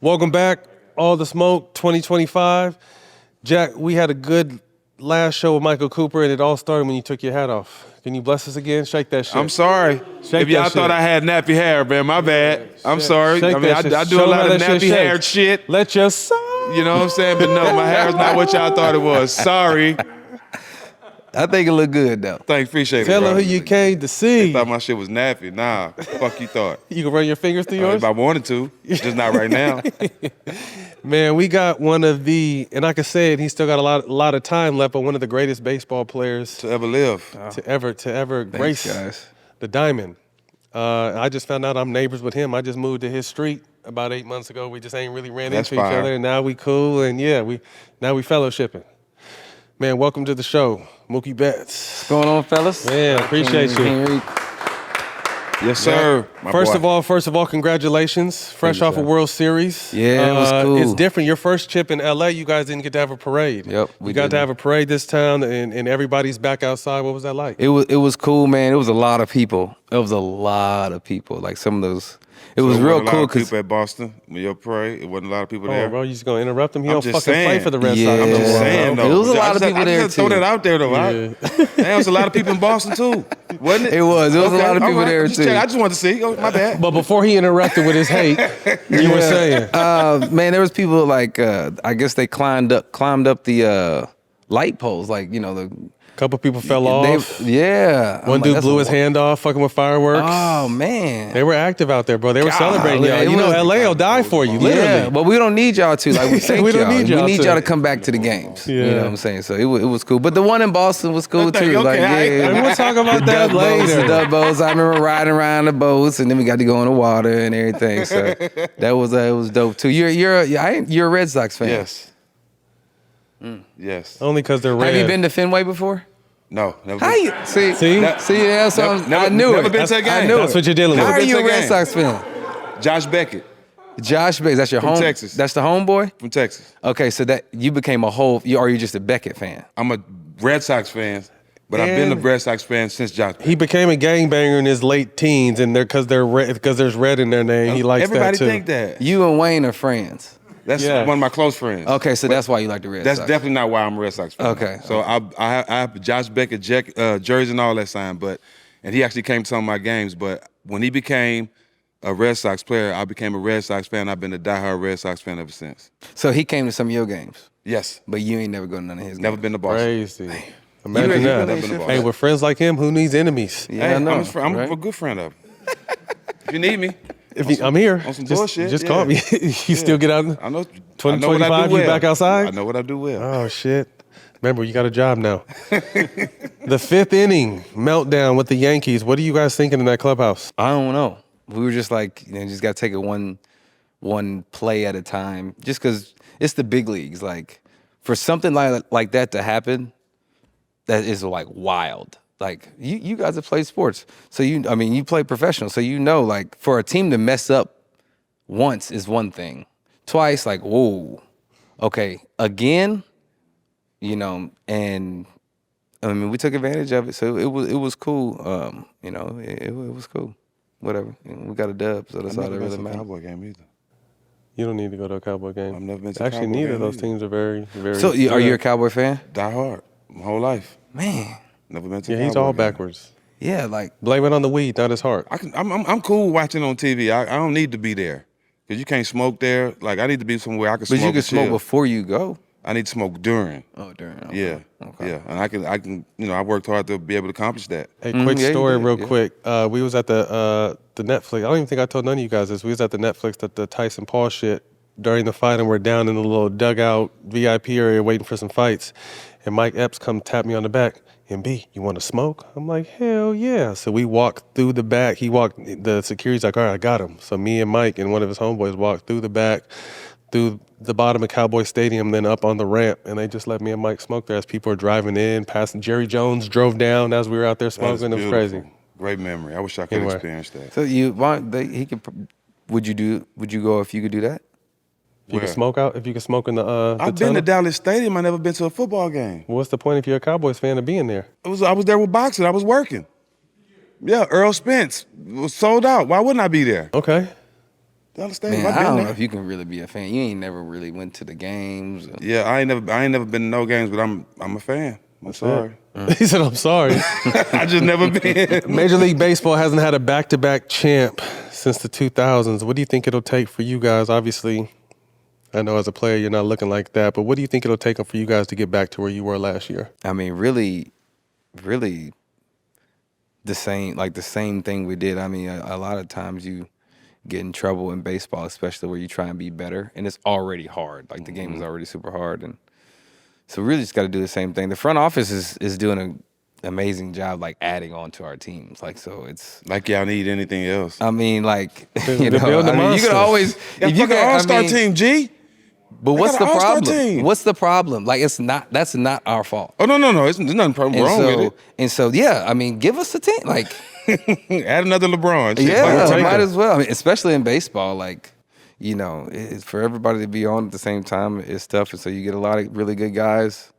Welcome back, All the Smoke 2025. Jack, we had a good last show with Michael Cooper, and it all started when you took your hat off. Can you bless us again? Shake that shit. I'm sorry. If y'all thought I had nappy hair, man, my bad. I'm sorry. I mean, I do a lot of nappy-haired shit. Let your soul. You know what I'm saying? But no, my hair is not what y'all thought it was. Sorry. I think it look good, though. Thanks, appreciate it, Tell bro. her who you came to see. They thought my shit was nappy. Nah, fuck you thought. You can run your fingers through yours? If I wanted to, just not right now. Man, we got one of the, and I can say it, he's still got a lot of time left, but one of the greatest baseball players to ever live. To ever grace the diamond. I just found out I'm neighbors with him. I just moved to his street about 8 months ago. We just ain't really ran into each other, and now we cool, and yeah, now we fellowshipping. Man, welcome to the show, Mookie Betts. What's going on, fellas? Man, appreciate you. Yes, sir. First of all, congratulations. Fresh off a World Series. Yeah, it was cool. It's different. Your first chip in LA, you guys didn't get to have a parade. Yep, we got to have a parade this time, and everybody's back outside. What was that like? It was cool, man. It was a lot of people. Like some of those. It was real cool. A lot of people at Boston when your parade. It wasn't a lot of people there. Bro, you just gonna interrupt him? He I'm don't fucking play for the Red Sox. I'm just saying, though. It was a lot of people there, I just throw that out there, though. Yeah. There was a lot of people in Boston, too. Wasn't it? It was a lot of people there, too. I just wanted to see. Oh, my bad. But before he interrupted with his hate, you were saying. Man, there was people like, I guess they climbed up the light poles, like, you know, the... Couple people fell off. One dude blew his hand off, fucking with fireworks. Oh, man. They were active out there, bro. They were celebrating y'all. You know, LA will die for you, literally. Yeah, but we don't need y'all to. Like, we thank We don't y'all. need y'all We need to. y'all to come back to the games. Yeah. You know what I'm saying? So it was cool. But the one in Boston was cool, too. Okay, like, And we'll talk about that later. The dub boats. I remember riding around the boats, and then we got to go in the water and everything. So that was it was dope, too. You're a Red Sox fan. Yes. Yes. Only because they're red. Have you been to Fenway before? No, never How been. you see? See? Yeah, so I knew never it. been to a game. I knew That's it. what you're dealing with. How are Never you a been to a Red game. Sox fan? Josh Beckett Josh Beckett. That's your From home. Texas. That's the homeboy. from Texas. Okay, so that you became a whole. Are you just a Beckett fan? I'm a Red Sox fan, but I've been a Red Sox fan since Josh Beckett. He became a gangbanger in his late teens, and because there's red in their name, he likes Everybody that too. think that. You and Wayne are friends. That's Yeah. one of my close friends. Okay, so that's why you like the Red That's Sox. definitely not why I'm a Red Sox fan. Okay. So I have Josh Beckett jersey and all that signed, and he actually came to some of my games. But when he became a Red Sox player, I became a Red Sox fan. I've been a diehard Red Sox fan ever since. So he came to some of your games, Yes. but you ain't never go to none of his. Never games. been to Boston. Crazy. Imagine You that. really should. Hey, with friends like him, who needs enemies? Yeah, Hey, I know. I'm, his friend. I'm right? a good friend of him. If you need me, I'm here. on some just, bullshit, Just yeah. call me. You still get out? I know. 2025, you back outside? I know what I do well. Oh, shit. Remember, you got a job now. The fifth inning meltdown with the Yankees. What are you guys thinking in that clubhouse? I don't know. We were just like, just got to take it one play at a time. Just because it's the big leagues. Like, for something like that to happen, that is like wild. Like, you guys have played sports, so you play professional, so you know, like, for a team to mess up once is one thing. Twice, like, whoa, okay, again, and I mean, we took advantage of it, so it was cool. It was cool. Whatever, we got a dub, so that's all that really matters. Cowboy game either. You don't need to go to a Cowboy game. I've never been to a Actually, Cowboy neither game of those either. teams are very, very. So, are you a Cowboy fan? Die hard. My whole life. Man, Never been to a Yeah, he's Cowboy all game. backwards. yeah, like, Blame it on the weed, not his heart. I'm cool watching on TV. I don't need to be there because you can't smoke there. Like I need to be somewhere I can but smoke. you can and smoke chill. before you go. I need to smoke during. Oh, during. Yeah. Okay. Yeah. And I can. I worked hard to be able to accomplish that. Hey, quick yeah, you story, did, real yeah. quick. We was at the Netflix. I don't even think I told none of you guys this. We was at the Netflix at the Tyson Paul shit during the fight, and we're down in the little dugout VIP area waiting for some fights. And Mike Epps come tap me on the back. MB, you want to smoke? I'm like, hell yeah. So we walked through the back. The security's like, all right, I got him. So me and Mike and one of his homeboys walked through the back, through the bottom of Cowboy Stadium, then up on the ramp, and they just let me and Mike smoke there as people were driving in, passing. Jerry Jones drove down as we were out there That is smoking. It was beautiful. crazy. Great memory. I wish I could Anyway. experience that. So would you go if you could do that? If you Where? can smoke out, if you can smoke in the I've been tunnel. to Dallas Stadium. I never been to a football game. What's the point if you're a Cowboys fan of being there? I was there with boxing. I was working. Yeah, Earl Spence was sold out. Why wouldn't I be there? Okay. The other stadiums, Man, I've I been don't there. know if you can really be a fan. You ain't never really went to the games. Yeah, I ain't never been to no games, but I'm a fan. I'm sorry. He said, "I'm sorry." I just never been. Major League Baseball hasn't had a back-to-back champ since the 2000s. What do you think it'll take for you guys? Obviously, I know as a player you're not looking like that, but what do you think it'll take for you guys to get back to where you were last year? I mean, really the same thing we did. I mean, a lot of times you get in trouble in baseball, especially where you try and be better, and it's already hard. Like the game is already super hard, and so we really just got to do the same thing. The front office is doing an amazing job, like adding on to our teams. Like so, it's. Like y'all need anything else. I mean, like They're you know, building I mean, you monsters. can always if you can all-star I mean, team, G. But what's got the an all-star problem? team. What's the problem? Like that's not our fault. Oh no, there's nothing wrong with And so yeah, I mean, give us a team. Like it. Add another LeBron. Shit, yeah, fuck it. might as well. I mean, especially in baseball, like you know, it's for everybody to be on at the same time is tough, and so you get a lot of really good guys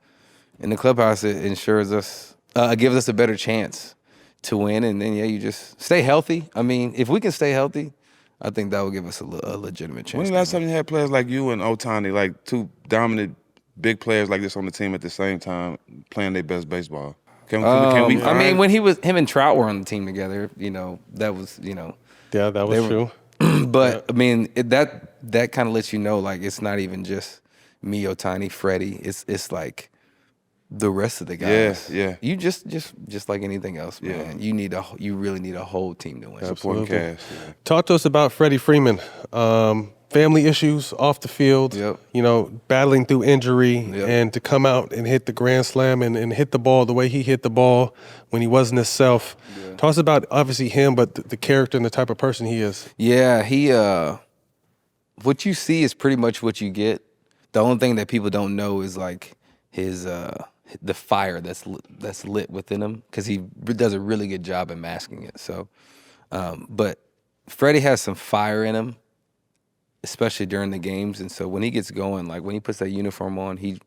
in the clubhouse. It ensures us, gives us a better chance to win, and then yeah, you just stay healthy. I mean, if we can stay healthy, I think that will give us a legitimate chance. When the last time you had players like you and Ohtani, like two dominant big players like this on the team at the same time playing their best baseball? Can we I find- mean, when him and Trout were on the team together, you know, that was, you know, Yeah, that was true. but I mean, that kind of lets you know, like, it's not even just me, Ohtani, Freddie. It's like the rest of the guys. Yeah. You just like anything else, Yeah. man. You really need a whole team to win. supporting Absolutely. cast? Yeah. Talk to us about Freddie Freeman. Family issues off the field, Yep. you know, battling through injury, Yep. and to come out and hit the grand slam and hit the ball the way he hit the ball when he wasn't himself. Talk to us about obviously him, but the character and the type of person he is. Yeah, he what you see is pretty much what you get. The only thing that people don't know is like his the fire that's lit within him, because he does a really good job at masking it. So, but Freddie has some fire in him, especially during the games, and so when he gets going, like when he puts that uniform on, he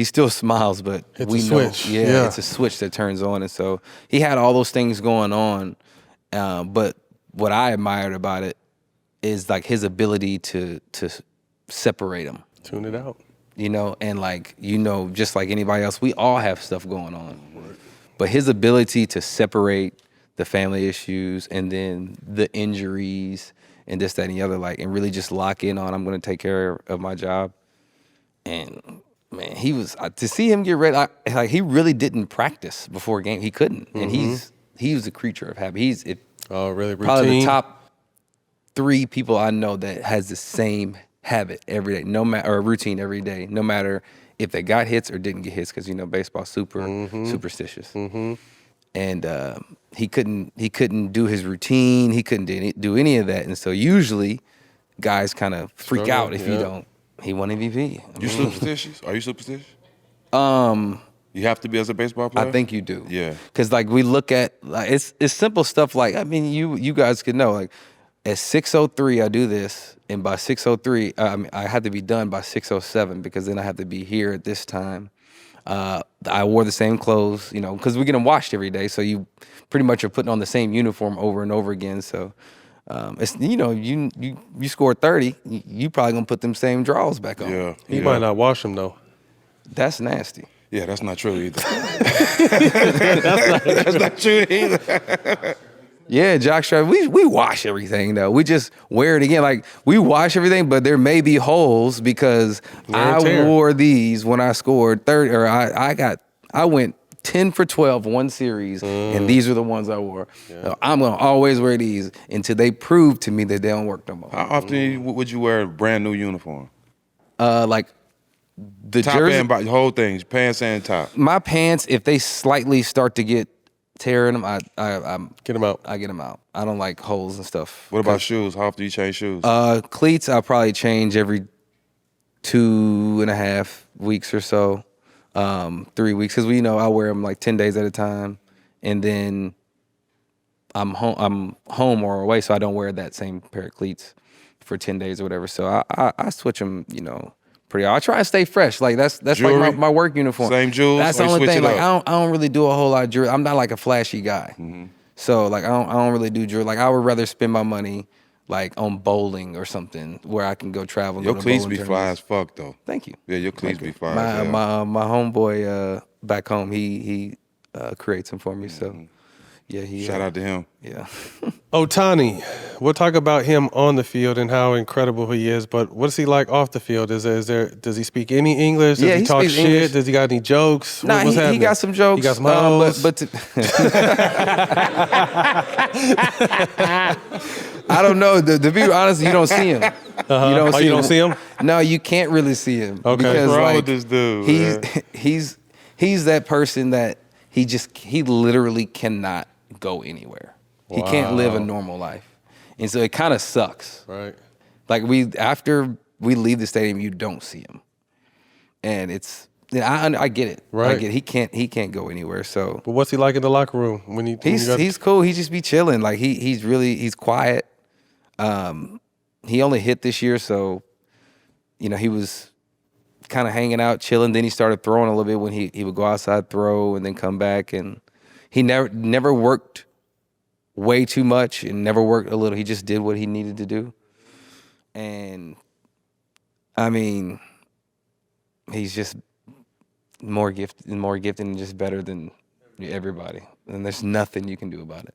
still smiles, but It's we a know, switch. yeah, Yeah. it's a switch that turns on, and so he had all those things going on. But what I admired about it is like his ability to separate them, Tune it out. you know, and like, you know, just like anybody else, we all have stuff going on. But his ability to separate the family issues and then the injuries and this, that, and the other, like, and really just lock in on, I'm going to take care of my job. And man, he was, to see him get ready, like he really didn't practice before a game. He couldn't. And he was a creature of habit. He's Oh, really? Routine? probably the top 3 people I know that has the same habit every day, or routine every day, no matter if they got hits or didn't get hits, because you know baseball's superstitious. And he couldn't do his routine. He couldn't do any of that, and so usually guys kind of freak Struggle, out if yeah. you don't. He won MVP. You superstitious? Are you superstitious? Um, You have to be as a baseball player? I think you do. Yeah. Because like we look at, like, it's simple stuff. Like, I mean, you guys could know, like at 6:03 I do this, and by 6:03 I have to be done by 6:07, because then I have to be here at this time. I wore the same clothes, you know, because we get them washed every day, so you pretty much are putting on the same uniform over and over again. So it's, you know, you scored 30, you probably gonna put them same drawers back on. Yeah. He might not wash them though. That's nasty. Yeah, that's not true either. That's not true either. Yeah, jockstrap. We wash everything though. We just wear it again. Like we wash everything, but there may be holes because Wear and I tear. wore these when I scored 30, or I went 10 for 12 one series, and these are the ones I wore. So I'm gonna always wear these until they prove to me that they don't work no more. How often would you wear a brand new uniform? Like the Top jersey, and bottom, the whole thing, pants and top. my pants, if they slightly start to get tear in them, I Get them out. get them out. I don't like holes and stuff. What about shoes? How often do you change shoes? Cleats, I'll probably change every 2.5 weeks or so, 3 weeks, because we know I wear them like 10 days at a time, and then I'm home or away, so I don't wear that same pair of cleats for 10 days or whatever. So I switch them, you know, pretty. I try and stay fresh. Like that's Jewelry? like my work uniform. Same jewels, That's or the you only switch thing. it Like up? I don't really do a whole lot of jewelry. I'm not like a flashy guy. So like I don't really do jewelry. Like I would rather spend my money like on bowling or something where I can go travel. And Your go to cleats bowling be fly as tournaments. fuck though. Thank you. Yeah, your cleats be fly. My as hell. my homeboy back home, he creates them for me. So yeah, he Shout out to him. Yeah. Ohtani, we'll talk about him on the field and how incredible he is, but what is he like off the field? Does he speak any English? Does Yeah, he he talk speaks shit? English. Does he got any jokes? Nah, What's he happening? got some jokes. He got some hoes? but I don't know. To be honest, you don't see him. Uh-huh. You don't see him? No, you can't really see him. Okay. Because, What's wrong like, with this dude, man? he's that person that he literally cannot go anywhere. He can't live a normal life. And so it kind of sucks. Right. Like after we leave the stadium, you don't see him. And I get it. Right. I get it. He can't go anywhere. So But what's he like in the locker room when you he's cool. He just be chilling. Like he's quiet. He only hit this year, so he was kind of hanging out, chilling. Then he started throwing a little bit when he would go outside, throw, and then come back. And he never worked way too much and never worked a little. He just did what he needed to do. And I mean, he's just more gifted and just better than everybody. And there's nothing you can do about it.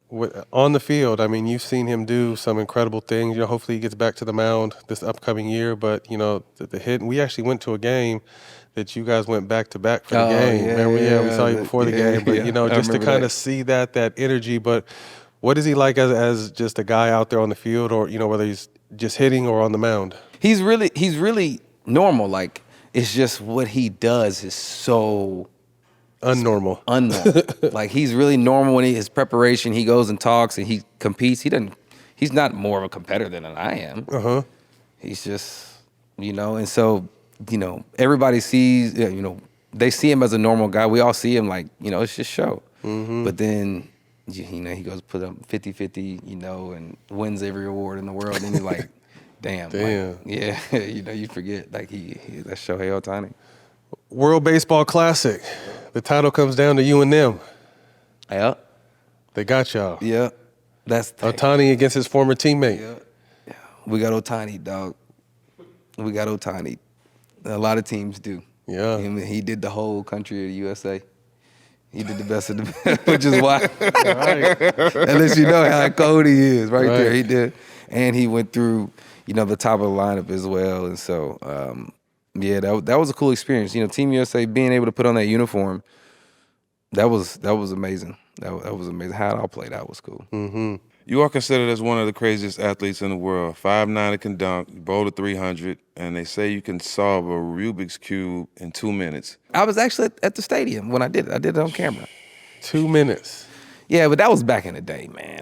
On the field, I mean, you've seen him do some incredible things. Hopefully he gets back to the mound this upcoming year. But the hit. We actually went to a game that you guys went back to back for the game. Yeah, Remember? We saw you before the game. But just to kind of see that energy. But what is he like as just a guy out there on the field, or whether he's just hitting or on the mound? He's really normal. Like, it's just what he does is so Unnormal. Like, he's really normal when his preparation. He goes and talks and he competes. He's not more of a competitor than I am. Uh-huh. He's just, and so, everybody sees, they see him as a normal guy. We all see him like, it's just show. Mm-hmm. But then, he goes put up 50-50, and wins every award in the world. And you're like, damn. Like, yeah, you forget. Like, that's Shohei Ohtani. World Baseball Classic. The title comes down to you and them. Yeah. They got y'all. Yeah. That's Ohtani against his former teammate. Yeah. We got Ohtani, dog. We got Ohtani. A lot of teams do. Yeah. He did the whole country of the USA. He did the best of the best, which is why. Unless you know how cold he is, right there. He did. And he went through, the top of the lineup as well. And so, that was a cool experience. Team USA being able to put on that uniform, that was amazing. That was amazing. How it all played out was cool. Mm-hmm. You are considered as one of the craziest athletes in the world. 5'9" and can dunk, you bowl to 300, and they say you can solve a Rubik's Cube in 2 minutes. I was actually at the stadium when I did it. I did it on camera. 2 minutes. Yeah, but that was back in the day, man.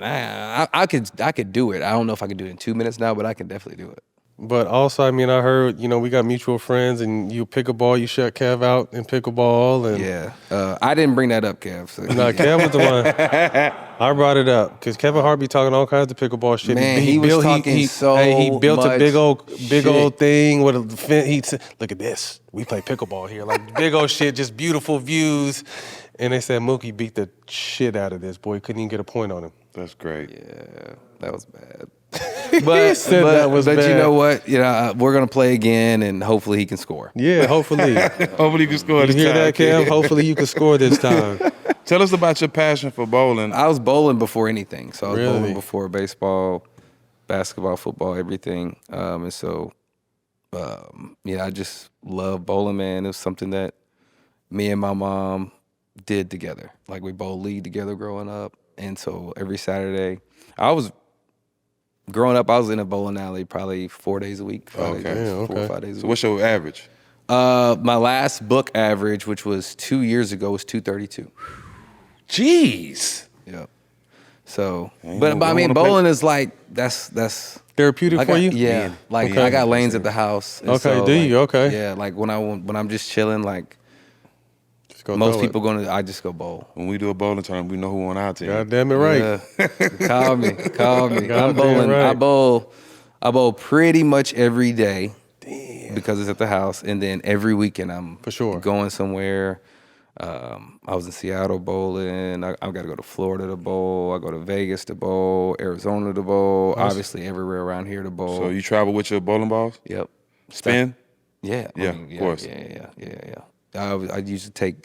I could do it. I don't know if I could do it in 2 minutes now, but I can definitely do it. But also, I mean, I heard, we got mutual friends, and you pickleball, you shut Kev out in pickleball. And Yeah. I didn't bring that up, Kev. So. No, Kev was the one. I brought it up because Kevin Hart be talking all kinds of pickleball shit. Man, he was talking he built a much big old shit. thing with a fin. He said, "Look at this. We play pickleball here. Like big old shit, just beautiful views." And they said Mookie beat the shit out of this boy. Couldn't even get a point on him. That's great. Yeah, that was bad. He said that was but bad. you know what? We're gonna play again, and hopefully he can score. Yeah, hopefully. Hopefully you can score You this hear time. that, Kev? Hopefully you can score this time. Tell us about your passion for bowling. I was bowling before anything, so I was Really? bowling before baseball, basketball, football, everything. And so, I just love bowling, man. It was something that me and my mom did together. Like, we bowled league together growing up, and so every Saturday, growing up, I was in a bowling alley probably 4 days a week. 4 or 5 days a So week. what's your average? My last book average, which was 2 years ago, was 232. Jeez. Yeah. So, Ain't but no I mean, going to bowling is like that's Therapeutic I for got, you? yeah. Like Okay. I got lanes at the house. and Okay, so, do you? like, Okay. Yeah, like when I'm just chilling, like Just go most throw it. people I just go bowl. When we do a bowling tournament, we know who on our team. God damn it, right. Yeah. Call me. Goddamn I'm bowling. right. I bowl pretty much every day because it's at the house, and then every weekend I'm For sure. going somewhere. I was in Seattle bowling. I got to go to Florida to bowl. I go to Vegas to bowl, Arizona to bowl. Obviously, everywhere around here to bowl. So you travel with your bowling balls? Yep. Spin? Yeah. Yeah, of course. Yeah. I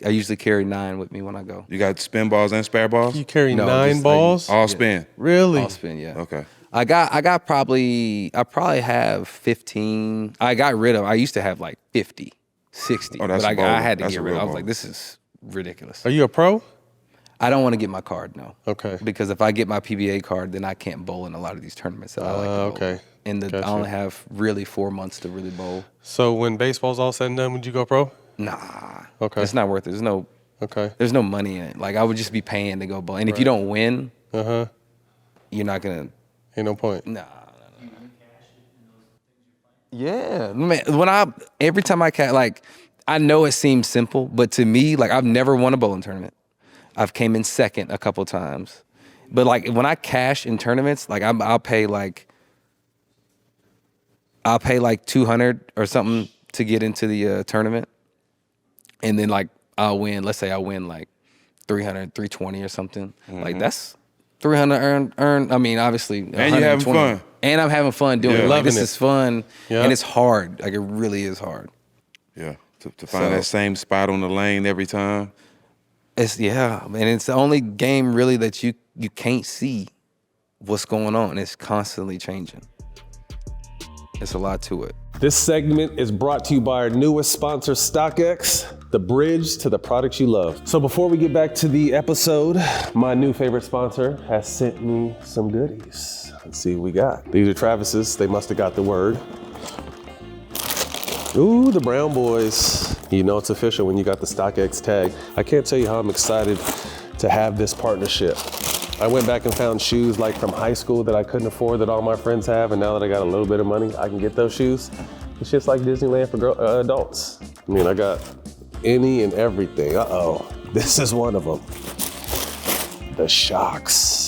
usually carry 9 with me when I go. You got spin balls and spare balls? You carry No, 9 just, balls? All spin. Really? All spin, yeah. Okay. I probably have 15. I used to have like 50, 60. Oh, that's but a bowler. I had to That's get a rid of it. real I was like, bowler. this is ridiculous. Are you a pro? I don't want to get my card, no. Okay. Because if I get my PBA card, then I can't bowl in a lot of these tournaments that I like to bowl. Okay. And I Gotcha. only have really 4 months to really bowl. So when baseball's all said and done, would you go pro? Nah. Okay. It's not worth it. Okay. There's no money in it. Like, I would just be paying to go bowl. And if you don't win, Uh-huh. you're not going to. Ain't no point. Nah. Yeah, man. Every time I catch, like, I know it seems simple, but to me, like, I've never won a bowling tournament. I've came in second a couple times, but like when I cash in tournaments, like I'll pay like 200 or something to get into the tournament, and then like I'll win. Let's say I win like 300, 320 or something. Like that's 300 earn. I mean, obviously, And you having 120. fun. And I'm having fun doing Yeah. it. Like, this Loving is fun, Yeah. and it's hard. Like, it really is hard. Yeah. To find that same spot on the lane every time. And it's the only game really that you can't see what's going on. It's constantly changing. It's a lot to it. This segment is brought to you by our newest sponsor, StockX, the bridge to the products you love. So before we get back to the episode, my new favorite sponsor has sent me some goodies. Let's see what we got. These are Travis's. They must have got the word. Ooh, the Brown Boys. You know it's official when you got the StockX tag. I can't tell you how I'm excited to have this partnership. I went back and found shoes like from high school that I couldn't afford that all my friends have, and now that I got a little bit of money, I can get those shoes. It's just like Disneyland for adults. I mean, I got any and everything. Uh-oh, this is one of them. The Shocks.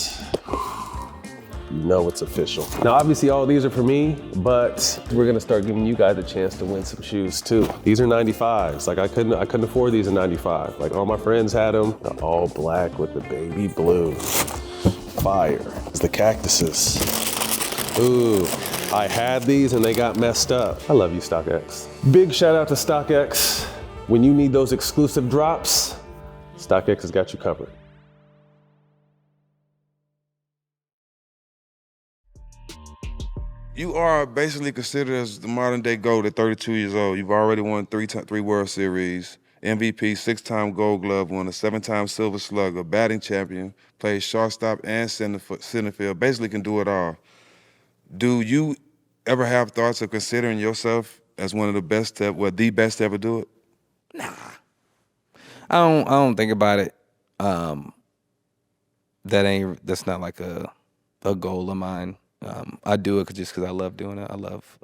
You know it's official. Now, obviously all these are for me, but we're gonna start giving you guys a chance to win some shoes too. These are 95s. Like I couldn't afford these in 95. Like all my friends had them. They're all black with the baby blue. Fire. It's the cactuses. Ooh, I had these and they got messed up. I love you, StockX. Big shout out to StockX. When you need those exclusive drops, StockX has got you covered. You are basically considered as the modern day GOAT at 32 years old. You've already won three World Series, MVP, 6-time Gold Glove winner, 7-time Silver Slugger, batting champion, plays shortstop and center field, basically can do it all. Do you ever have thoughts of considering yourself as one of the best the best to ever do it? I don't think about it. That's not like a goal of mine. I do it just because I love doing it. I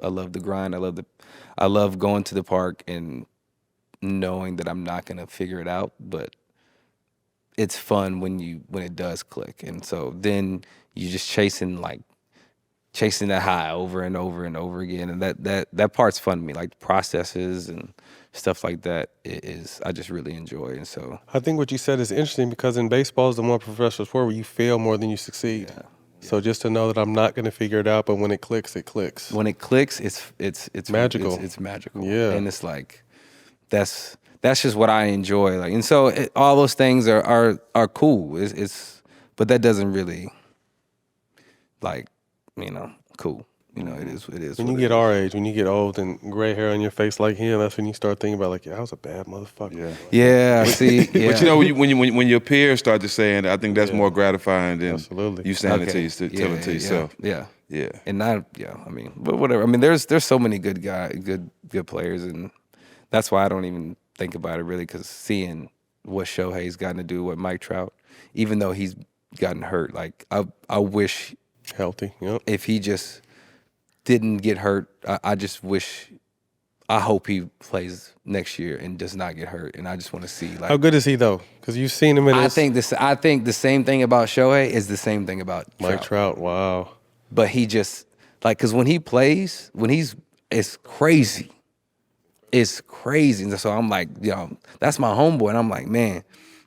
love the grind. I love going to the park and knowing that I'm not gonna figure it out, but it's fun when it does click. And so then you're just chasing that high over and over and over again. And that part's fun to me, like the processes and stuff like that I just really enjoy. And so I think what you said is interesting because in baseball is the more professional sport where you fail more than you succeed. Yeah. So just to know that I'm not going to figure it out, but when it clicks, it clicks. when it clicks, it's Magical. It's magical. Yeah. And it's like that's just what I enjoy. Like, and so all those things are cool. But that doesn't really cool. It is. When you get our age, when you get old and gray hair on your face like him, that's when you start thinking about I was a bad motherfucker. Yeah. See. Yeah. But you know, when your peers start to saying that, I think that's more gratifying than Absolutely. you saying Okay. it telling it to yourself. Yeah. Yeah. And but whatever. I mean, there's so many good players, and that's why I don't even think about it really, because seeing what Shohei's gotten to do with Mike Trout, even though he's gotten hurt, like I wish Healthy. Yep. if he just didn't get hurt, I hope he plays next year and does not get hurt, and I just want to see How good is he though? Because you've seen him in I his think the same thing about Shohei is the same thing about Mike Trout. Wow. But he just because when he plays, it's crazy. It's crazy. And so I'm like, that's my homeboy. And I'm like, man,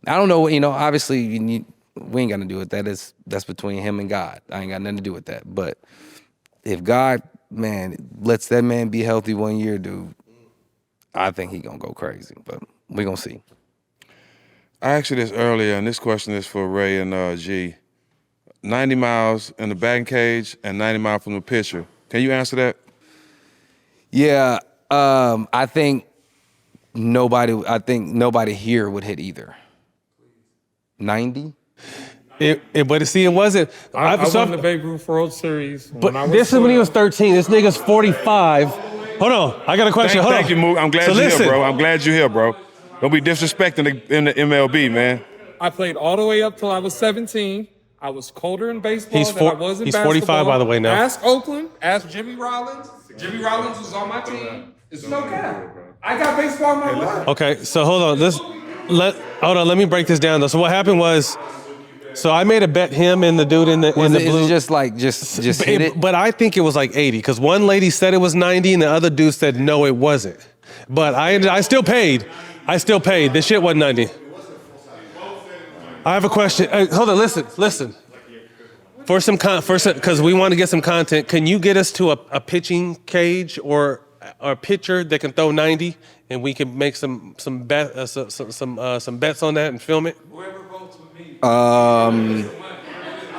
I don't know, obviously we ain't got to do with that. That's between him and God. I ain't got nothing to do with that. But if God, man, lets that man be healthy 1 year, dude, I think he gonna go crazy. But we gonna see. I asked you this earlier, and this question is for Ray and G. 90 miles in the batting cage and 90 miles from the pitcher. Can you answer that? Yeah, I think nobody here would hit either. 90? But see, it wasn't. I won the Babe Ruth World Series. But this is when he was 13. This nigga's 45. Hold on, I got a question. Thank you, Mook. I'm glad you're here, bro. I'm glad you're here, bro. Don't be disrespecting in the MLB, man. I played all the way up till I was 17. I was colder in baseball He's than I was in basketball. 45, by the way, now. Ask Oakland. Ask Jimmy Rollins. Jimmy Rollins was on my team. It's no cap. I got baseball in my blood. Okay, so hold on. Let me break this down though. So what happened was, so I made a bet him and the dude in the blue. Is it just like just hit it? But I think it was like 80 because one lady said it was 90 and the other dude said no, it wasn't. But I still paid. This shit wasn't 90. I have a question. Hold on, listen. Because we want to get some content. Can you get us to a pitching cage or a pitcher that can throw 90, and we can make some bets on that and film it? Whoever votes with me.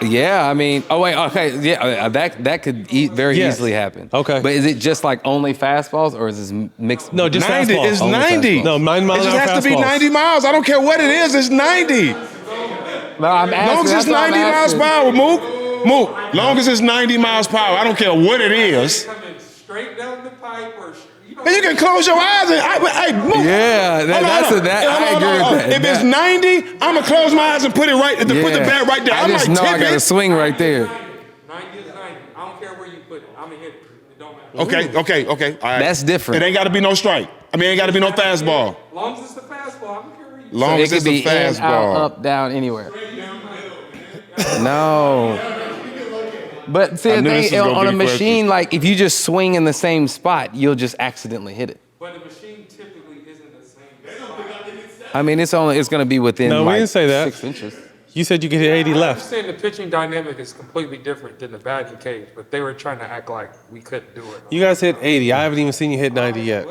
Yeah, I mean, okay, yeah, that could very easily happen. Okay. But is it just like only fastballs, or is this mixed? No, just 90. fastballs. It's Only 90. fastballs. No, 9 miles It an just hour has to be fastballs. 90 miles. I don't care what it is. It's 90. No, I'm asking. Long as it's 90 miles per hour, Mook. Long as it's 90 miles per hour. I don't care what it is. Coming straight down the pipe or And you can close your eyes and hey, Mook. Yeah, Hold on. I agree with that. If it's 90, I'm gonna close my eyes and put it right. Put the bat right there. I I just might know I tip got to it. swing right there. 90 is 90. I don't care where you put it. I'm going to hit it. It don't matter. Okay. All right. That's different. It ain't got to be no strike. Ain't got to be no fastball. As long as it's the fastball, I don't care where you put it. Long as it's a fastball. out, up, down, anywhere. No. But see, I the knew this thing, was gonna on a be the machine, like if you just swing in the same spot, you'll just accidentally hit it. But the machine typically isn't the same spot. I mean, it's going to be within. No, we like didn't say that. 6 inches. You said you could hit 80 I'm left. saying the pitching dynamic is completely different than the batting cage, but they were trying to act like we couldn't do it. You guys hit 80. I haven't even seen you hit 90 yet.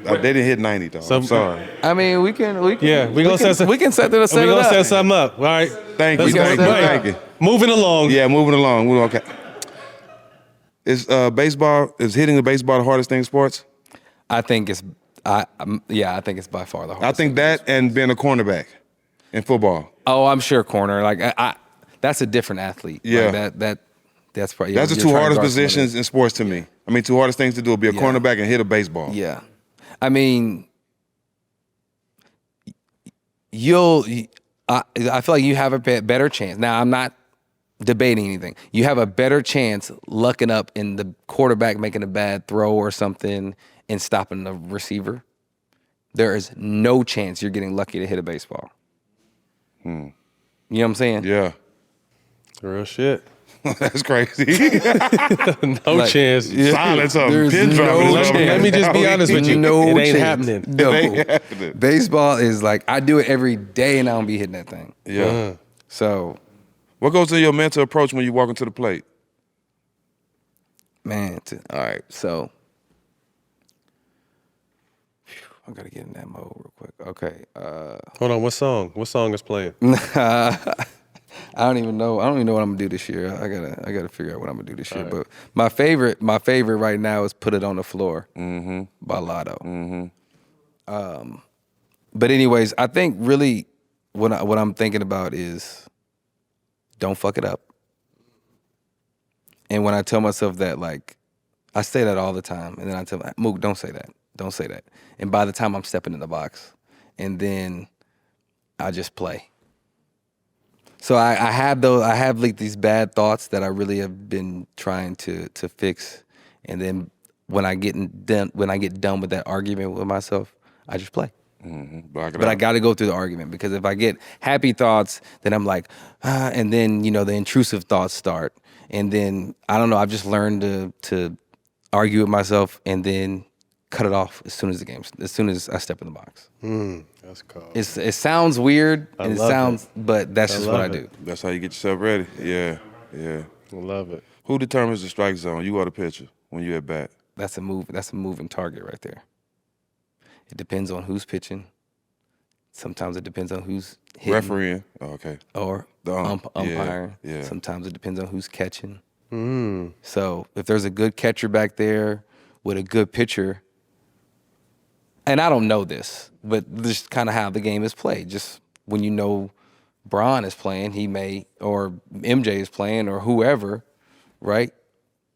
They didn't hit 90 though. I'm sorry. I mean, we can. Yeah, we can set something up. All right. Thank you. Let's go. Thank you. Moving along. Yeah, moving along. Okay. Is hitting the baseball the hardest thing in sports? I think it's. I think it's by far the hardest. I think that and being a cornerback in football. Oh, I'm sure corner. Like that's a different athlete. Yeah. Like that's probably. That's the you're two trying to hardest guard positions in sports to me. I mean, two hardest things to do would be a Yeah. cornerback and hit a baseball. Yeah. I mean, I feel like you have a better chance. Now, I'm not debating anything. You have a better chance lucking up in the quarterback making a bad throw or something and stopping the receiver. There is no chance you're getting lucky to hit a baseball. You know what I'm saying? Yeah. Real shit. That's crazy. No chance. Silence on There's pin dropping. no is over chance. Let me just be honest with you. No it ain't chance. happening. No. It ain't happening. Baseball is like, I do it every day and I don't be hitting that thing. Yeah. So, What goes into your mental approach when you walk into the plate? man, all right. So, I got to get in that mode real quick. Okay. Hold on. What song? What song is playing? I don't even know what I'm gonna do this year. I gotta figure out what I'm gonna do this year. But my favorite right now is "Put It on the Floor" by Lotto. But anyways, I think really what I'm thinking about is don't fuck it up. And when I tell myself that, like, I say that all the time, and then I tell Mook, don't say that. And by the time I'm stepping in the box, and then I just play. So I have like these bad thoughts that I really have been trying to fix, and then when I get done with that argument with myself, I just play. But I got to go through the argument, because if I get happy thoughts, then I'm like, and then the intrusive thoughts start, and then I don't know. I've just learned to argue with myself, and then cut it off as soon as I step in the box. That's cool. It sounds weird, and it love sounds, but that's just what I love do. it. That's how you get yourself ready. Yeah, yeah. I love it. Who determines the strike zone? You or the pitcher when you at bat? That's a moving target right there. It depends on who's pitching. Sometimes it depends on who's hitting. Refereeing. Oh, okay. Or The umpiring. yeah. Sometimes it depends on who's catching. So if there's a good catcher back there with a good pitcher, and I don't know this, but this is kind of how the game is played. Just when you know Bron is playing, he may, or MJ is playing, or whoever, right?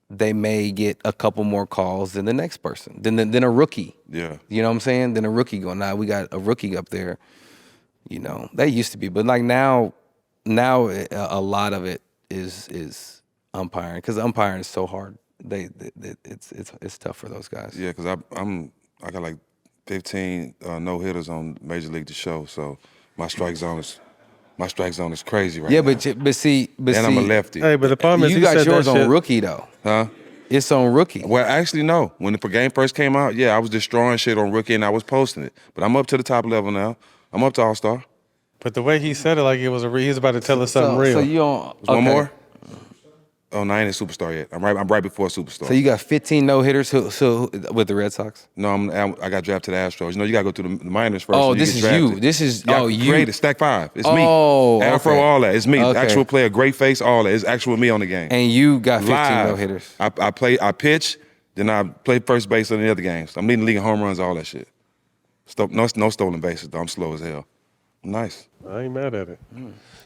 They may get a couple more calls than the next person, than a rookie. Yeah. You know what I'm saying? Then a rookie going, nah, we got a rookie up there. You know, they used to be, but like now a lot of it is umpiring, because umpiring is so hard. It's tough for those guys. Yeah, because I got like 15 no hitters on Major League to show, so my strike zone is crazy right now. but see, and I'm a lefty. Hey, but the problem is you he got said yours that on shit. rookie though. Huh? It's on rookie. Well, actually, no. When the game first came out, yeah, I was destroying shit on rookie and I was posting it. But I'm up to the top level now. I'm up to All-Star. But the way he said it, like it was he was about to tell us something real. So you on One more? Oh, no, I ain't a superstar yet. I'm right before a superstar. So you got 15 no hitters who with the Red Sox. No, I got drafted to the Astros. You know, you gotta go through the minors first. Oh, so you this get is drafted. you. This is You created Stack 5. It's me. Oh, Afro, okay. all that. It's me. Okay. Actual player, great face, all that. It's actual me on the game. And you got 15 Live. no hitters. I pitch, then I play first base in the other games. I'm leading the league in home runs, all that shit. No stolen bases, though. I'm slow as hell. Nice. I ain't mad at it.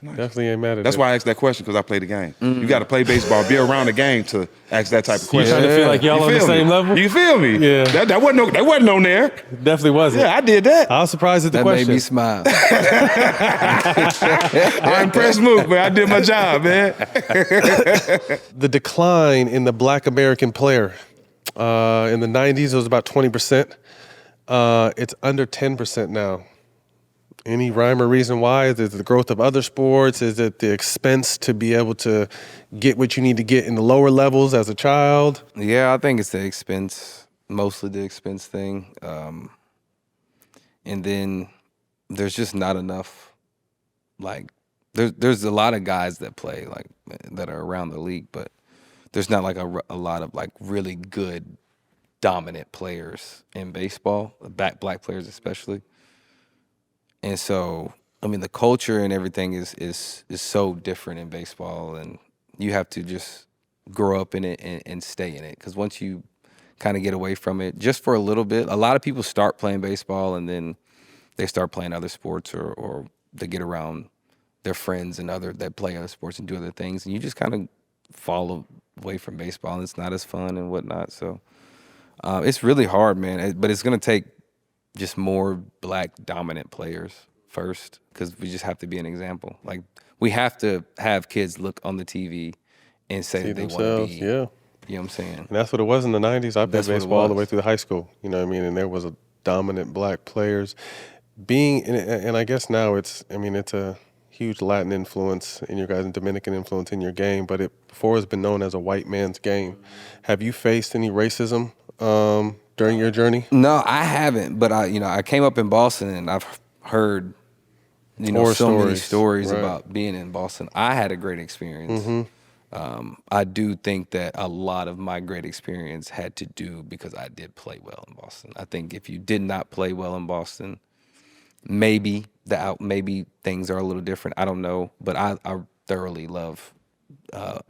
Definitely ain't mad at it. That's why I asked that question, because I play the game. You got to play baseball, be around the game to ask that type of question. trying to feel like y'all You on the feel same me? level? You feel me? Yeah. That wasn't on there. Definitely wasn't. Yeah, I did that. I was surprised at the That question. made me smile. I impressed Mook, man. I did my job, man. The decline in the Black American player in the 90s was about 20%. It's under 10% now. Any rhyme or reason why? Is it the growth of other sports? Is it the expense to be able to get what you need to get in the lower levels as a child? Yeah, I think it's the expense, mostly the expense thing. And then there's just not enough, like, there's a lot of guys that play, like, that are around the league, but there's not like a lot of like really good dominant players in baseball, black players especially. And so, I mean, the culture and everything is so different in baseball, and you have to just grow up in it and stay in it. Because once you kind of get away from it, just for a little bit, a lot of people start playing baseball and then they start playing other sports, or they get around their friends and that play other sports and do other things, and you just kind of fall away from baseball, and it's not as fun and whatnot. So it's really hard, man. But it's gonna take just more black dominant players first, because we just have to be an example. Like, we have to have kids look on the TV and say that they want to be. Yeah. You know what I'm saying? And that's what it was in the 90s. I played That's what it baseball all the was. way through the high school. You know what I mean? And there was a dominant black players. And I guess now it's a huge Latin influence in your guys and Dominican influence in your game, but it before has been known as a white man's game. Have you faced any racism during your journey? No, I haven't. But I came up in Boston, and I've heard, Horror so many stories, stories right. about being in Boston. I had a great experience. I do think that a lot of my great experience had to do because I did play well in Boston. I think if you did not play well in Boston, maybe things are a little different. I don't know, but I thoroughly love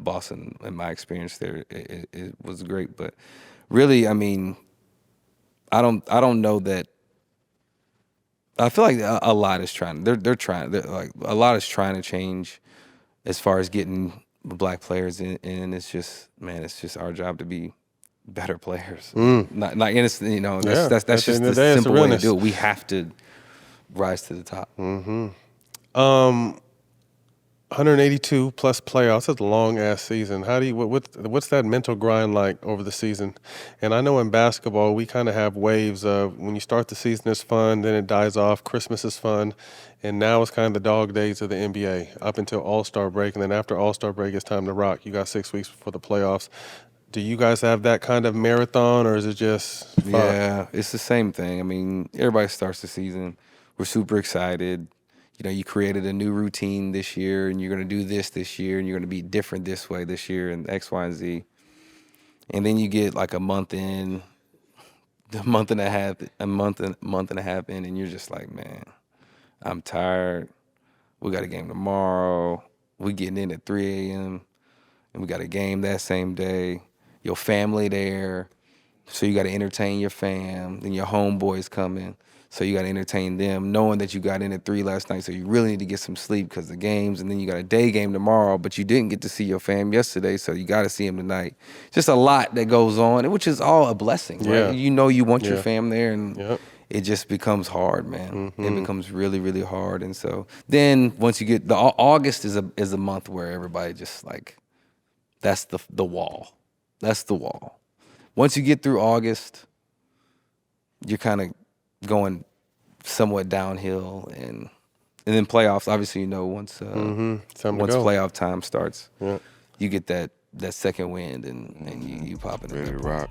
Boston, and my experience there it was great. But really, I mean, I don't know that. I feel like a lot is trying. They're trying. Like, a lot is trying to change as far as getting black players in, and it's just our job to be better players. Not and it's that's at the just end the of the day, it's simple way to realness. do it. We have to rise to the top. 182 plus playoffs. That's a long ass season. What's that mental grind like over the season? And I know in basketball we kind of have waves of when you start the season it's fun, then it dies off. Christmas is fun, and now it's kind of the dog days of the NBA up until All-Star break, and then after All-Star break it's time to rock. You got 6 weeks before the playoffs. Do you guys have that kind of marathon, or is it just fun? Yeah, it's the same thing. I mean, everybody starts the season. We're super excited. You know, you created a new routine this year, and you're going to do this year, and you're going to be different this way this year, and X, Y, and Z. And then you get like a month in, a month and a half in, and you're just like, man, I'm tired. We got a game tomorrow. We getting in at 3 a.m. and we got a game that same day. Your family there, so you got to entertain your fam. Then your homeboys coming, so you got to entertain them, knowing that you got in at 3 last night, so you really need to get some sleep because the games. And then you got a day game tomorrow, but you didn't get to see your fam yesterday, so you got to see them tonight. Just a lot that goes on, which is all a blessing, right? Yeah. You know you want your Yeah. fam there, and Yep. it just becomes hard, man. It becomes really, really hard. And so then once you get August is a month where everybody just like, that's the wall. That's the wall. Once you get through August, you're kind of going somewhat downhill, and then playoffs. Obviously, you know, once Time to once go. playoff time starts, Yeah. you get that second wind, and you pop it. Ready to rock.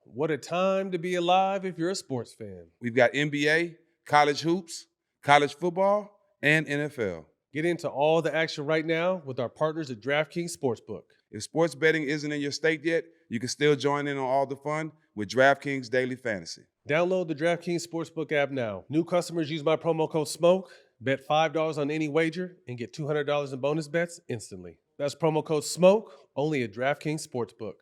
What a time to be alive if you're a sports fan. We've got NBA, college hoops, college football, and NFL. Get into all the action right now with our partners at DraftKings Sportsbook. If sports betting isn't in your state yet, you can still join in on all the fun with DraftKings Daily Fantasy. Download the DraftKings Sportsbook app now. New customers use my promo code SMOKE, bet $5 on any wager, and get $200 in bonus bets instantly. That's promo code SMOKE, only at DraftKings Sportsbook.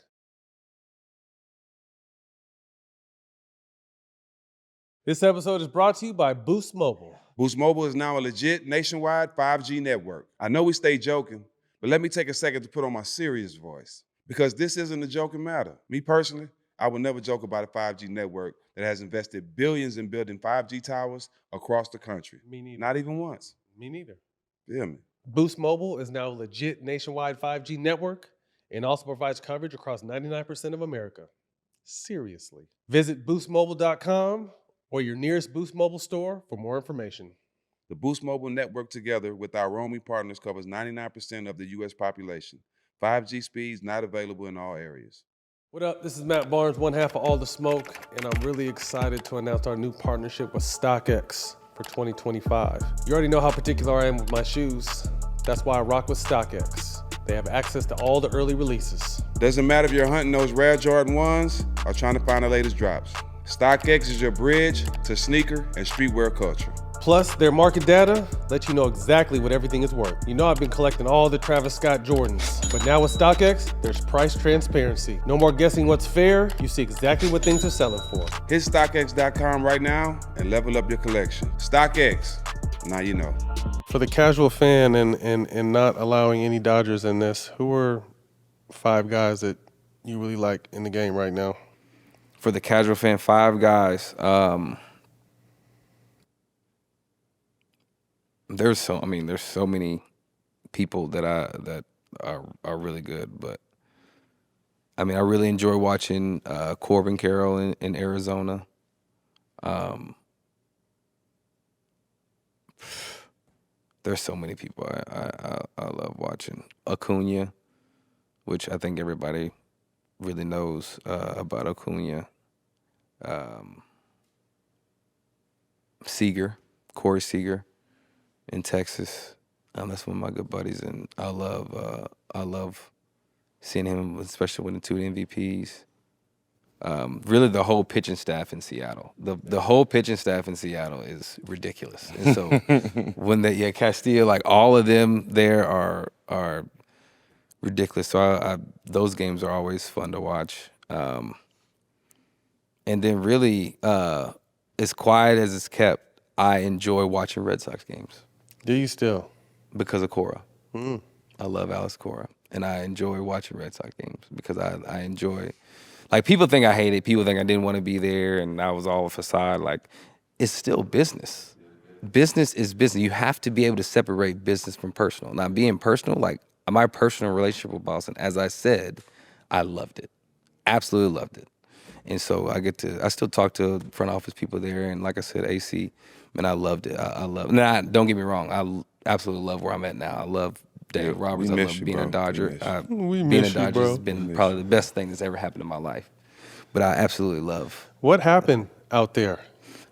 This episode is brought to you by Boost Mobile. Boost Mobile is now a legit nationwide 5G network. I know we stay joking, but let me take a second to put on my serious voice, because this isn't a joking matter. Me personally, I would never joke about a 5G network that has invested billions in building 5G towers across the country. Me neither. Not even once. Me neither. Feel me? Boost Mobile is now a legit nationwide 5G network and also provides coverage across 99% of America. Seriously. Visit boostmobile.com or your nearest Boost Mobile store for more information. The Boost Mobile network, together with our roaming partners, covers 99% of the U.S. population. 5G speeds not available in all areas. What up? This is Matt Barnes, one half of All the Smoke, and I'm really excited to announce our new partnership with StockX for 2025. You already know how particular I am with my shoes. That's why I rock with StockX. They have access to all the early releases. Doesn't matter if you're hunting those rare Jordan 1s or trying to find the latest drops. StockX is your bridge to sneaker and streetwear culture. Plus, their market data lets you know exactly what everything is worth. You know I've been collecting all the Travis Scott Jordans, but now with StockX, there's price transparency. No more guessing what's fair. You see exactly what things are selling for. Hit StockX.com right now and level up your collection. StockX, now you know. For the casual fan and not allowing any Dodgers in this, who are 5 guys that you really like in the game right now? For the casual fan, 5 guys. There's so many people that are really good, but I mean, I really enjoy watching Corbin Carroll in Arizona. There's so many people I love watching. Acuna, which I think everybody really knows about Acuna. Corey Seager in Texas. That's one of my good buddies, and I love seeing him, especially winning 2 MVPs. Really, the whole pitching staff in Seattle. The whole pitching staff in Seattle is ridiculous. And so when Castillo, like all of them there are ridiculous. So those games are always fun to watch. And then really, as quiet as it's kept, I enjoy watching Red Sox games. Do you still? Because of Cora. I love Alex Cora. And I enjoy watching Red Sox games because I enjoy, like, people think I hate it. People think I didn't want to be there and I was all a facade. Like, it's still business. Business is business. You have to be able to separate business from personal. Now, being personal, like, my personal relationship with Boston, as I said, I loved it. Absolutely loved it. And so I still talk to front office people there. And like I said, AC, man, I loved it. I love it. Now, don't get me wrong. I absolutely love where I'm at now. I love Dave Roberts. I miss love you, being bro. a Dodger. We miss you. Being miss a you, Dodger bro. has been probably the best thing that's ever happened in my life. But I absolutely love. What happened out there?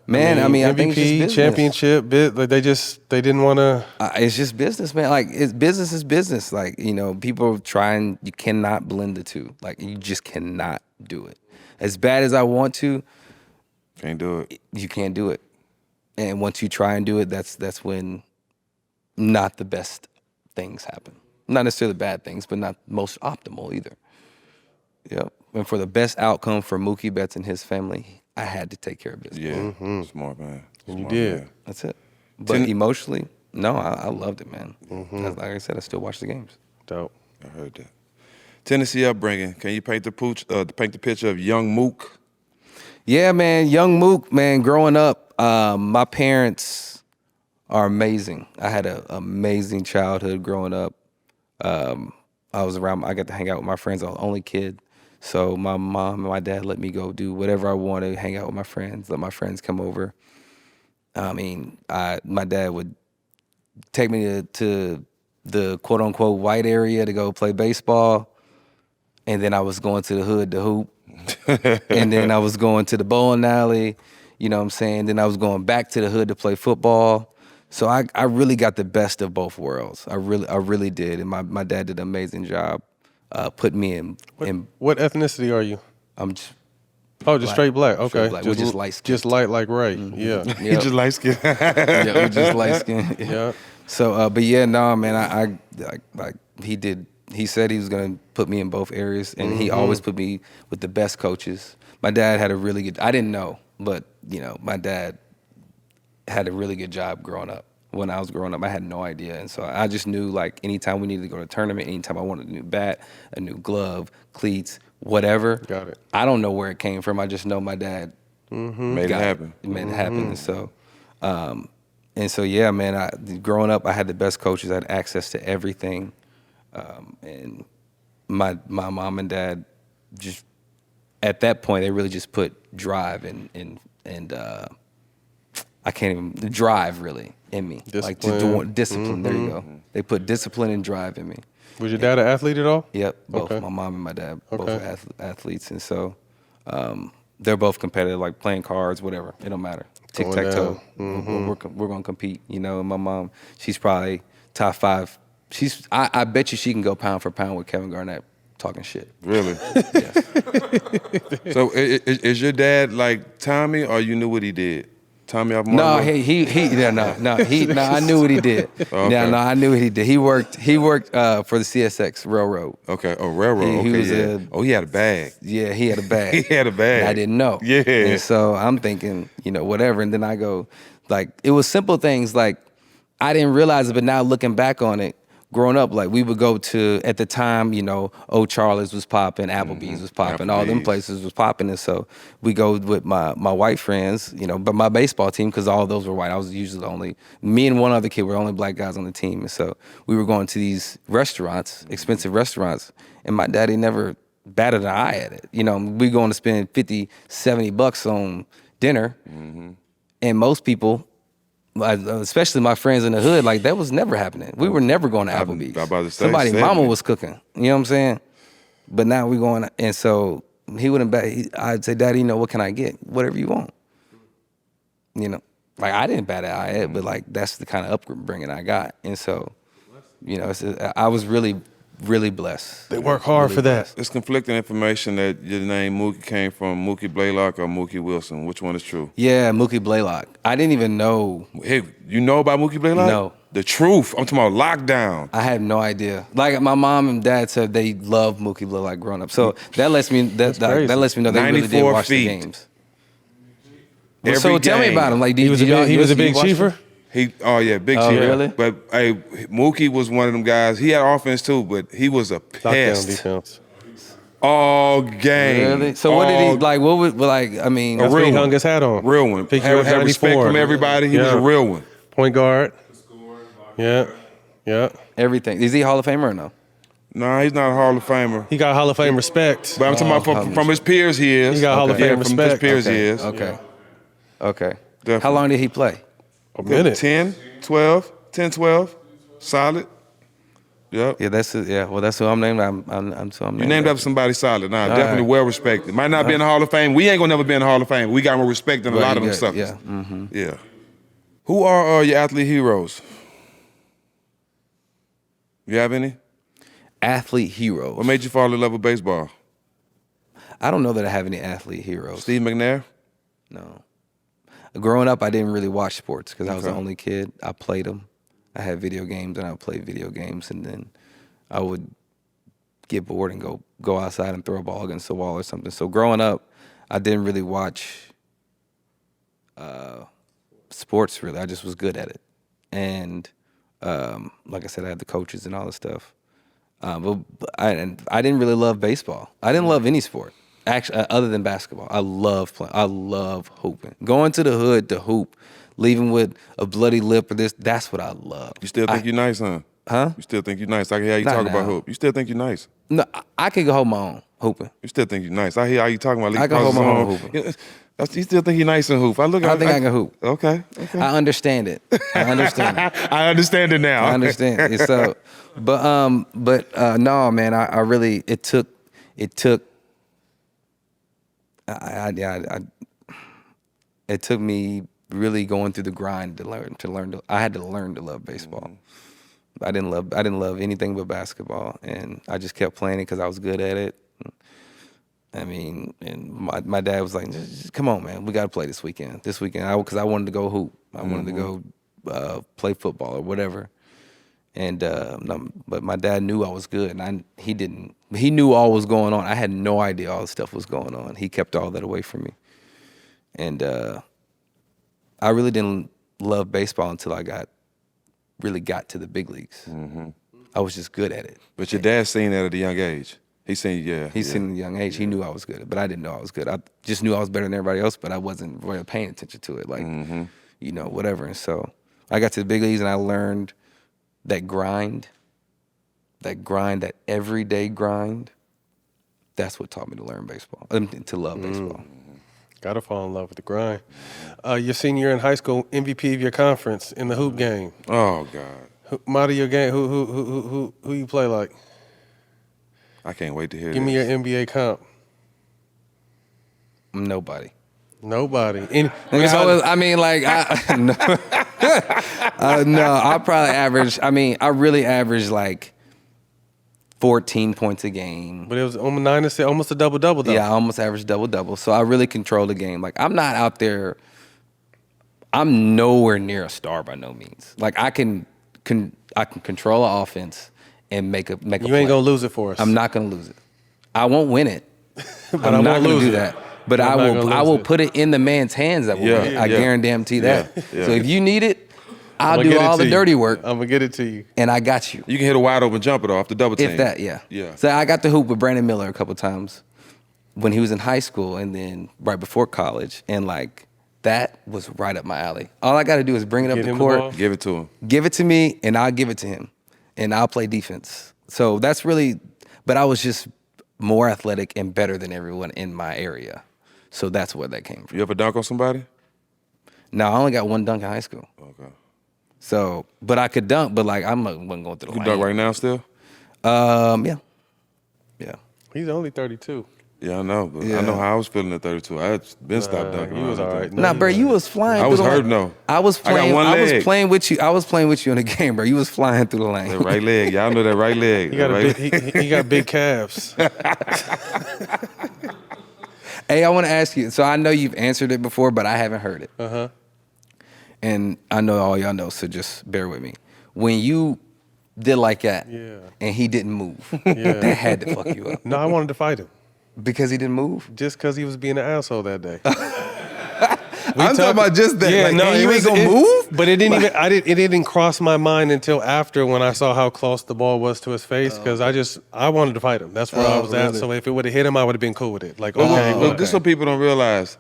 Man, I mean, I MVP, think it's just business. championship, like they didn't want to. It's just business, man. Like, business is business. Like, you know, people trying, you cannot blend the two. Like, you just cannot do it. As bad as I want to, Can't do it. you can't do it. And once you try and do it, that's when not the best things happen. Not necessarily bad things, but not most optimal either. Yep. And for the best outcome for Mookie Betts and his family, I had to take care of business. Yeah, smart man. And you Smart did. man. That's it. But emotionally, no, I loved it, man. Like I said, I still watch the games. Dope. I heard that. Tennessee upbringing. Can you paint the picture of young Mook? Yeah, man, young Mook, man, growing up, my parents are amazing. I had an amazing childhood growing up. I got to hang out with my friends. I was the only kid. So my mom and my dad let me go do whatever I wanted, hang out with my friends, let my friends come over. I mean, my dad would take me to the quote unquote white area to go play baseball. And then I was going to the hood to hoop. And then I was going to the bowling alley, you know what I'm saying? Then I was going back to the hood to play football. So I really got the best of both worlds. I really did. And my dad did an amazing job putting me in. What ethnicity are you? I'm just Just straight black. Okay. Straight black. We're just light-skinned. Just light like Ray. Yeah. He just light skin. yeah, we're just light skinned. Yeah. So, but yeah, no, man, I he said he was gonna put me in both areas, and he always put me with the best coaches. My dad had a really good. I didn't know, but you know, my dad had a really good job growing up. When I was growing up, I had no idea, and so I just knew like anytime we needed to go to a tournament, anytime I wanted a new bat, a new glove, cleats, whatever. Got it. I don't know where it came from. I just know my dad Made it happen. made it happen, and so yeah, man. Growing up, I had the best coaches. I had access to everything. And my mom and dad just at that point they really just put drive and I can't even drive really in me. Like to do discipline. There you go. They put discipline and drive in me. Was your dad an athlete at all? Yep, both. Okay. My mom and my dad both Okay. are athletes, and so they're both competitive, like playing cards, whatever. It don't matter. Tic tac toe. We're gonna compete. You know, and my mom, she's probably top 5. I bet you she can go pound for pound with Kevin Garnett talking shit. Really? Yes. So is your dad like Tommy, or you knew what he did? Tommy off No, Marlboro? I knew what he did. Okay. No, I knew what he did. He worked for the CSX Railroad. Okay. Oh, railroad. He Okay. was Yeah. He had a bag. Yeah, he had a bag. He had a bag. And I didn't know. Yeah. And so I'm thinking, you know, whatever. And then I go, like, it was simple things like I didn't realize it, but now looking back on it, growing up, like we would go to, at the time, you know, Charlie's was popping, Applebee's was popping, all them Applebee's. places was popping. And so we go with my white friends, you know, but my baseball team, because all of those were white. I was usually me and one other kid were the only black guys on the team. And so we were going to these restaurants, expensive restaurants, and my daddy never batted an eye at it. You know, we going to spend $50, $70 on dinner, and most people, especially my friends in the hood, like that was never happening. We were never going to Applebee's. I'm about to say, Somebody's same mama me. was cooking. You know what I'm saying? But now we going, and so he wouldn't bat. I'd say, Daddy, you know, what can I get? Whatever you want. You know, like I didn't bat an eye at, but like that's the kind of upbringing I got, and so, you know, I was really blessed. They work hard for that. It's conflicting information that your name Mookie came from Mookie Blaylock or Mookie Wilson. Which one is true? Yeah, Mookie Blaylock. I didn't even know. Hey, you know about Mookie Blaylock? No. The truth. I'm talking about lockdown. I had no idea. Like my mom and dad said, they love Mookie Blaylock growing up. So that lets me that lets me know they really did 94 watch the feet. games. Every So tell me game. about him. Like, He was a big chiefer. Big Oh, cheater. really? But hey, Mookie was one of them guys. He had offense too, but he was a Lockdown pest defense. all game. Really? So what did he like? What was like? I mean, That's real when he one. hung his hat on. Real one. Pick Had respect 94. from everybody. He was Yeah. a real one. Point guard. Yeah. Yeah. everything. Is he a Hall of Famer or no? Nah, he's not a Hall of Famer. He got Hall of Fame respect. But I'm talking about from his peers, he is. He got Hall of Fame Yeah, from his respect. peers, he Okay. is. Okay. Okay. Definitely. How long did he play? A minute. 10, 12, solid. Yep. Yeah, that's it. Yeah, well, that's who I'm named. I'm You named after somebody solid. Nah, definitely well respected. Might not be in the Hall of Fame. We ain't gonna never be in the Hall of Fame. We got more respect than a lot of them suckers. Yeah. Mm-hmm. Yeah. Who are your athlete heroes? You have any? Athlete heroes. What made you fall in love with baseball? I don't know that I have any athlete heroes. Steve McNair? No. Growing up, I didn't really watch sports because I was the only kid. I played them. I had video games, and I would play video games, and then I would get bored and go outside and throw a ball against the wall or something. So growing up, I didn't really watch sports, really. I just was good at it. And like I said, I had the coaches and all this stuff. But I didn't really love baseball. I didn't love any sport. Actually, other than basketball, I love playing. I love hooping. Going to the hood to hoop, leaving with a bloody lip or that's what I love. You still think you're nice, huh? Huh? You still think you're nice? I can hear how you Not talk about now. hoop. You still think you're nice? No, I can go hold my own hooping. You still think you're nice? I hear how you talking about. I can hold my own hooping. You still think you're nice in hoop? I think I can hoop. Okay. I understand it. I understand it. I understand it now. I understand. So, no, man. I really it took. It took me really going through the grind to learn. I had to learn to love baseball. I didn't love anything but basketball, and I just kept playing it because I was good at it. I mean, and my dad was like, just come on, man, we got to play this weekend. Because I wanted to go hoop. I wanted to go play football or whatever. And but my dad knew I was good, and he didn't. He knew all was going on. I had no idea all the stuff was going on. He kept all that away from me. And I really didn't love baseball until I really got to the big leagues. Mm-hmm. I was just good at it. But your dad seen that at a young age. He seen, seen at a young age. He knew I was good, but I didn't know I was good. I just knew I was better than everybody else, but I wasn't really paying attention to it, like, whatever. And so I got to the big leagues, and I learned that grind, that everyday grind. That's what taught me to learn baseball, to love baseball. Got to fall in love with the grind. Your senior year in high school, MVP of your conference in the hoop game. Oh God! Model your game. Who you play like? I can't wait to hear. Give me your NBA comp. Nobody. No, I probably average. I really average like 14 points a game. But it was almost a double-double, though. Yeah, I almost averaged double-double. So I really control the game. Like, I'm not out there. I'm nowhere near a star by no means. Like, I can control an offense and make a play. You ain't gonna lose it for us. I'm not gonna lose it. I won't win it. But I'm not gonna lose do it. that. But I'm not I gonna will lose it. put it in the man's hands that will win it. I guarantee that. Yeah. So if you need it, I'll I'ma do get it all to the you. dirty work, I'm gonna get it to you. and I got you. You can hit a wide open jumper off the double team. If that, yeah. Yeah. So I got to hoop with Brandon Miller a couple times when he was in high school and then right before college. And like, that was right up my alley. All I got to do is bring it up Get the him the court, ball? Give it to him. give it to me, and I'll give it to him. And I'll play defense. So that's really, but I was just more athletic and better than everyone in my area. So that's where that came from. You ever dunk on somebody? No, I only got one dunk in high school. Okay. So, but I could dunk, but like, I wasn't going through the You lane. dunk right now still? Yeah. Yeah. He's only 32. Yeah, I know. But I Yeah. know how I was feeling at 32. I had been stopped dunking. He was around all that right. time. Nah, bro, you was flying. I through was the hurting lane. though. I was I got playing. one I was leg. playing with you. I was playing with you in the game, bro. You was flying through the lane. That right leg. Y'all know that right leg. He got That right he got big calves. Hey, I want to ask you. So I know you've answered it before, but I haven't heard it. Uh-huh. And I know all y'all know, so just bear with me. When you did like that, Yeah. and he didn't move, Yeah. that had to fuck you up No, I wanted to fight him because he didn't move. just because he was being an asshole that day. I'm talking about just that. Yeah, like, no, and it you was, ain't gonna it- move. But it didn't even. It didn't cross my mind until after when I saw how close the ball was to his face because I wanted to fight him. That's where I was at. really? So if it would have hit him, I would have been cool with it. Like, Well, okay, well, this is what people don't realize.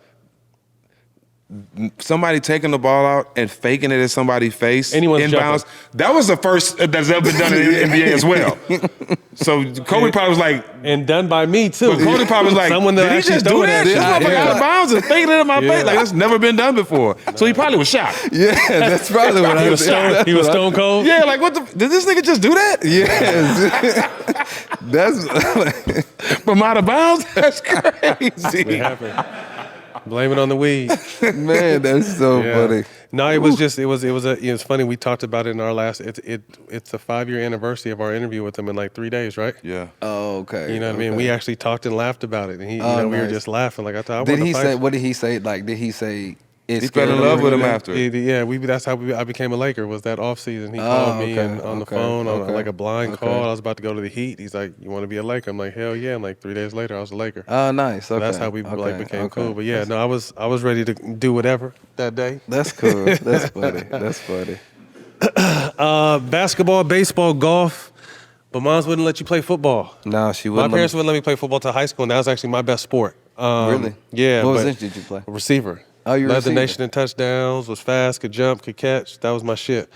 somebody taking the ball out and faking it at somebody's face Anyone's inbounds. jumping. That was the first that's ever been done in the NBA as well. So Kobe probably was like, And done by me too. but Kobe probably was like, someone that did he actually just do threw that? it This at motherfucker out of bounds and faking it in my Yeah. face. Like, that's never been done before. So he probably was shocked. Yeah, that's probably what I He was stone cold. Yeah, like, what the? Did this nigga just do that? Yes. That's From out of bounds? That's It crazy. happened. Blame it on the weed. man, that's so Yeah. funny. No, it was funny. We talked about it in our last. It's the 5-year anniversary of our interview with him in like 3 days, right? Yeah. Oh, okay. You know what I mean? okay. We actually talked and laughed about it, and we were nice. just laughing. Like I thought, Did he say? What did he say? Like, did he say? He fell in love with him after. Yeah, that's how I became a Laker. Was that off season? He called me okay, and on the okay, phone on okay, like a blind okay. call. I was about to go to the Heat. He's like, "You want to be a Laker?" I'm like, "Hell yeah!" And like 3 days later, I was a Laker. Oh, nice. Okay. That's how we like okay, became okay. cool. But yeah, no, I was ready to do whatever that day. That's cool. That's funny. That's funny. Basketball, baseball, golf, but moms wouldn't let you play football. No, she My wouldn't. parents wouldn't let me play football till high school, and that was actually my best sport. Really? Yeah. What but position did you play? Receiver. Oh, you were led the receiver. nation in touchdowns. Was fast, could jump, could catch. That was my shit.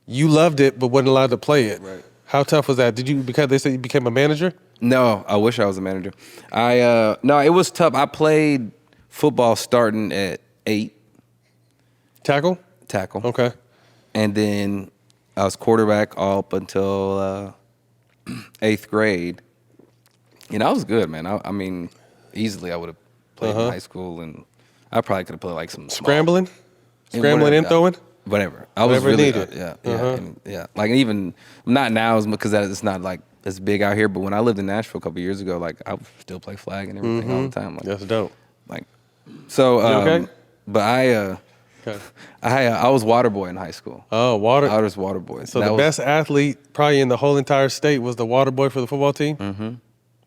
You loved it, but wasn't allowed to play it. Right. How tough was that? Did you because they said you became a manager? No, I wish I was a manager. No, it was tough. I played football starting at 8, Tackle. tackle. Okay. And then I was quarterback all up until 8th grade. And I was good, man. I mean, easily I would have played in high school, and I probably could have played like some small- Scrambling, scrambling and throwing. Whatever. I was Whatever really needed. yeah. Like even not now as much because it's not like as big out here. But when I lived in Nashville a couple years ago, like I would still play flag and everything all the time. Like, That's dope. like so. okay? But Okay. I was water boy in high school. Oh, water. I was water boy. So the best athlete probably in the whole entire state was the water boy for the football team. Mm-hmm.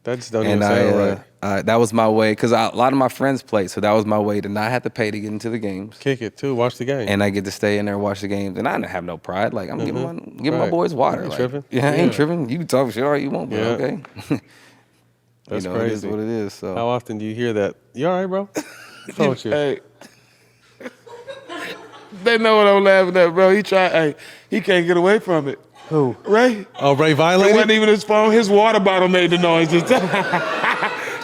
That just don't even And sound right. that was my way because a lot of my friends played, so that was my way to not have to pay to get into the games. Kick it too. Watch the game. And I get to stay in there and watch the games, and I didn't have no pride. Like I'm giving my Right. boys water. You ain't Like, tripping. Yeah, I ain't Yeah. tripping. You can talk shit all you want, but Yeah. okay. That's It is crazy. what it is. So How often do you hear that? You all right, bro? What's wrong with you? Hey. They know what I'm laughing at, bro. He can't get away from it. Who? Ray? Oh, Ray It wasn't violated? even his phone. His water bottle made the noise this time.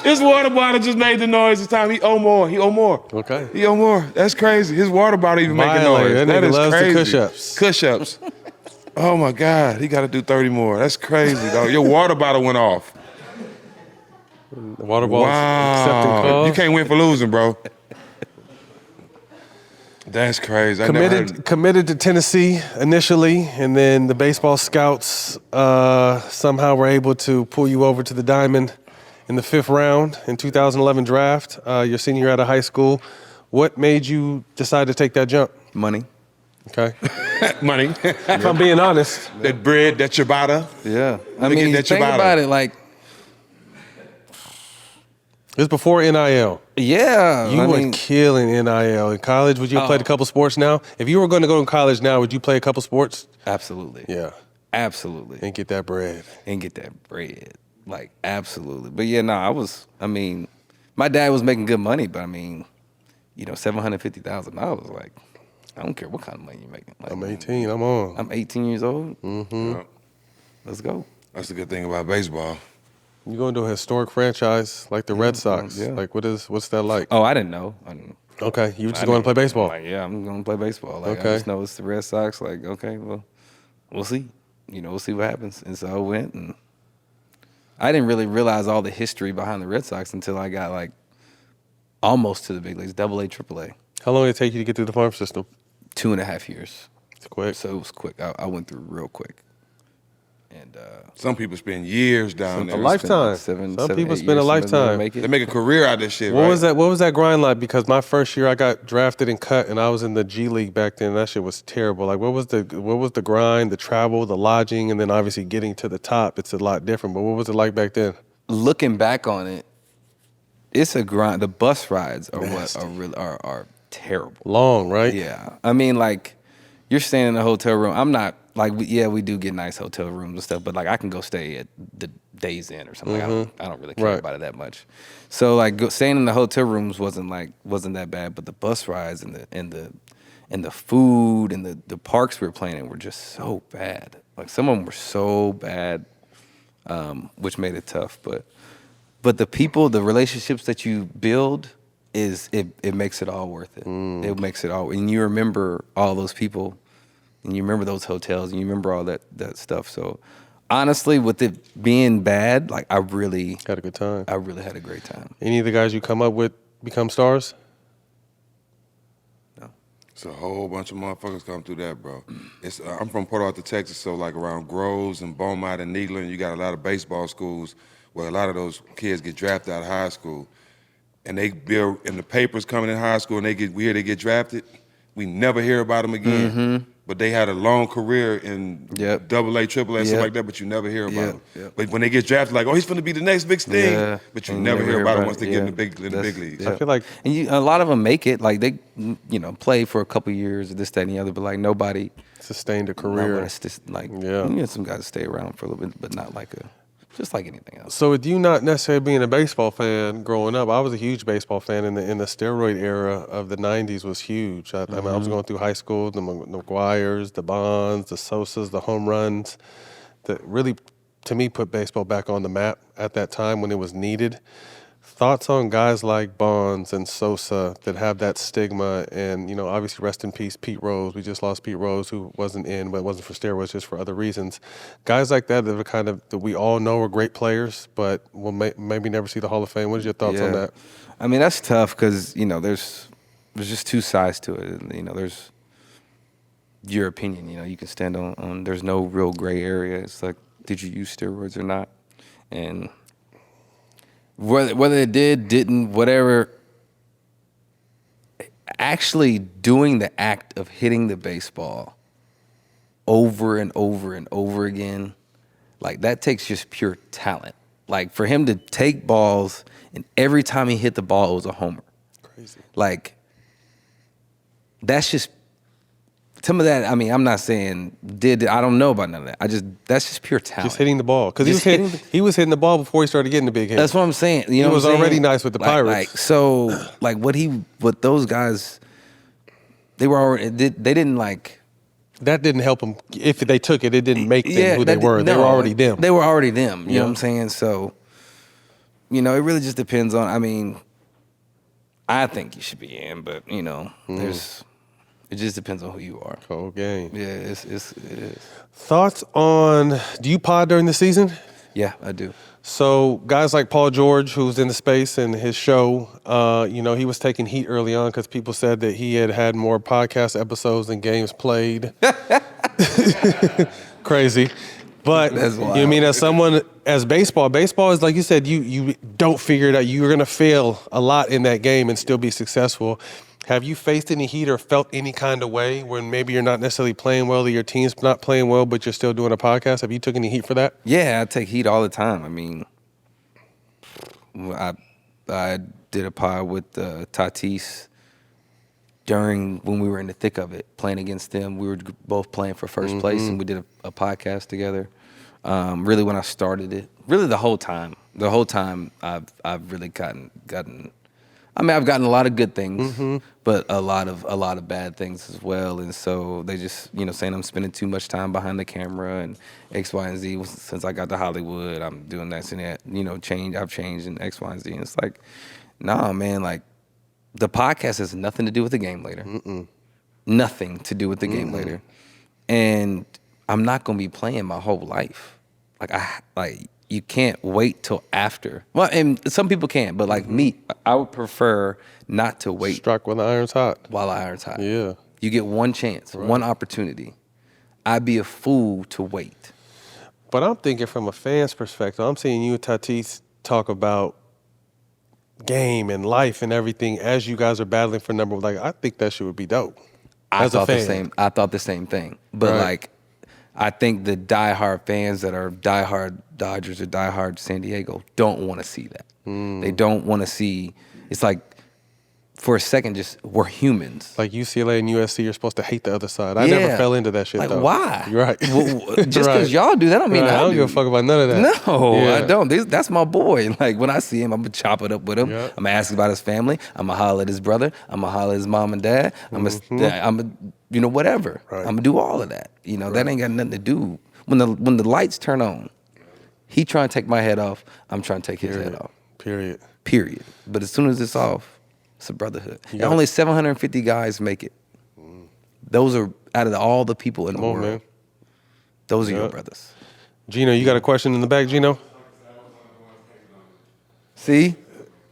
His water bottle just made the noise this time. He owe more. Okay. He owe more. That's crazy. His water bottle even making Violated. noise. That That nigga is loves the crazy. push-ups. Push-ups. Oh my God. He got to do 30 more. That's crazy, dog. Your water bottle went off. The water ball accepting Wow. calls. You can't win for losing, bro. That's crazy. I never heard. Committed to Tennessee initially, and then the baseball scouts somehow were able to pull you over to the Diamond in the 5th round in 2011 draft. Your senior year out of high school. What made you decide to take that jump? money. Okay. Money. If I'm being honest. That bread, that ciabatta. Yeah, I me get mean, that think ciabatta. about it. Like, It was before NIL. yeah, You I were mean, killing NIL in college. Would you have played a couple sports now? If you were going to go to college now, would you play a couple sports? absolutely, Yeah. absolutely, And get that bread. and get that bread. Like, absolutely. But yeah, no, I mean, my dad was making good money, but I mean, $750,000. Like, I don't care what kind of money you're making. Like, I'm 18. I'm on. I'm 18 years old. Mm-hmm. Let's go. That's the good thing about baseball. You going to a historic franchise like the Red Sox. yeah. Like, what's that like? Oh, I didn't know. I didn't, Okay, you were just I going to play didn't- baseball. Like, yeah, I'm going to play baseball. Like, Okay. I just know it's the Red Sox. Like, okay, well, we'll see. We'll see what happens. And so I went, and I didn't really realize all the history behind the Red Sox until I got, like, almost to the big leagues, AA, AAA. How long did it take you to get through the farm system? 2.5 years. It's quick. So it was quick. I went through real quick. And Some people spend years down A there. lifetime. Some Some people spend a lifetime. They make a career out of this shit, What right? was that? What was that grind like? Because my first year, I got drafted and cut, and I was in the G League back then. That shit was terrible. Like, what was the grind, the travel, the lodging, and then obviously getting to the top? It's a lot different. But what was it like back then? Looking back on it, it's a grind. The bus rides are Nasty. what are really are terrible. Long, right? Yeah. I mean, like, you're staying in a hotel room. I'm not Like, we do get nice hotel rooms and stuff, but like I can go stay at the Days Inn or something. Like, I don't really care Right. about it that much. So like staying in the hotel rooms wasn't that bad, but the bus rides and the food and the parks we were playing in were just so bad. Like some of them were so bad, which made it tough. But the people, the relationships that you build it makes it all worth it. It makes it all, and you remember all those people. And you remember those hotels, and you remember all that stuff. So, honestly, with it being bad, like I really Had a good time. had a great time. Any of the guys you come up with become stars? No. It's a whole bunch of motherfuckers come through that, bro. It's I'm from Port Arthur, Texas, so like around Groves and Beaumont and Neyland, you got a lot of baseball schools where a lot of those kids get drafted out of high school, and they build in the papers coming in high school, and we hear they get drafted. We never hear about them again. But they had a long career in AA, AAA, stuff like that, but you never hear about them. But when they get drafted, like, oh, he's going to be the next big thing. But you never hear about them once they get in the big leagues. I feel like And a lot of them make it. Like they, play for a couple years, this, that, and the other. But like nobody sustained a career. You get some guys to stay around for a little bit, but not just like anything else. So with you not necessarily being a baseball fan growing up, I was a huge baseball fan in the steroid era of the 90s was huge. I mean, I was going through high school, the McGuires, the Bonds, the Sosas, the home runs that really, to me, put baseball back on the map at that time when it was needed. Thoughts on guys like Bonds and Sosa that have that stigma, and obviously rest in peace Pete Rose. We just lost Pete Rose, who wasn't in, but it wasn't for steroids, just for other reasons. Guys like that are that we all know are great players, but will maybe never see the Hall of Fame. What are your thoughts on that? I mean, that's tough because there's just two sides to it. And, there's your opinion. You can stand on. There's no real gray area. It's like, did you use steroids or not? And whether it didn't, whatever, actually doing the act of hitting the baseball over and over and over again, like that takes just pure talent. Like for him to take balls and every time he hit the ball, it was a homer. Crazy. Like that's just some of that. I mean, I'm not saying I don't know about none of that. That's just pure talent. Just hitting the ball because he was hitting the ball before he started getting the big hit. That's what I'm saying. He was already nice with the Pirates. What those guys, they were already. They didn't like. That didn't help them. If they took it, it didn't make them who they were. They were already them. They were already them. You know what I'm saying? So, it really just depends on. I mean, I think you should be in, but it just depends on who you are. Cold game. Yeah, it is. Thoughts on? Do you pod during the season? Yeah, I do. So guys like Paul George, who's in the space and his show, he was taking heat early on because people said that he had more podcast episodes than games played. Crazy. But you mean as baseball is like you said, you don't figure it out. You're going to fail a lot in that game and still be successful. Have you faced any heat or felt any kind of way when maybe you're not necessarily playing well or your team's not playing well, but you're still doing a podcast? Have you took any heat for that? Yeah, I take heat all the time. I mean, I did a pod with Tatis when we were in the thick of it, playing against them. We were both playing for first place, and we did a podcast together. Really, when I started it, really the whole time I've really gotten. I mean, I've gotten a lot of good things, but a lot of bad things as well. And so they just, saying I'm spending too much time behind the camera and X, Y, and Z. Since I got to Hollywood, I'm doing this and that. I've changed in X, Y, and Z. And it's like, nah, man. Like, the podcast has nothing to do with the game later. Nothing to do with the game later. And I'm not gonna be playing my whole life. You can't wait till after. Well, and some people can, but like me, I would prefer not to wait. Struck when the iron's hot. While the iron's hot. Yeah. You get one chance, one opportunity. I'd be a fool to wait. But I'm thinking from a fan's perspective, I'm seeing you and Tatis talk about game and life and everything as you guys are battling for number one. Like, I think that shit would be dope. I thought the same thing. But I think the diehard fans that are diehard Dodgers or diehard San Diego don't want to see that. They don't want to see. It's like for a second, just we're humans. Like UCLA and USC, you're supposed to hate the other side. I never fell into that shit, like, though. why? You're right. Well, just Right. because y'all do that, I don't mean Right. I I don't do. give a fuck about none of that. No, Yeah. I don't. That's my boy. Like, when I see him, I'm going to chop it up with him. Yeah. I'm going to ask about his family. I'm going to holler at his brother. I'm going to holler at his mom and dad. I'm going whatever. Right. I'm going to do all of that. You know, that ain't got nothing to do. When the lights turn on, he trying to take my head off. I'm trying to take his head off. Period. But as soon as it's off, it's a brotherhood. And only 750 guys make it. Those are out of all the people in the world. Man. Those are your brothers. Gino, you got a question in the back, Gino? See?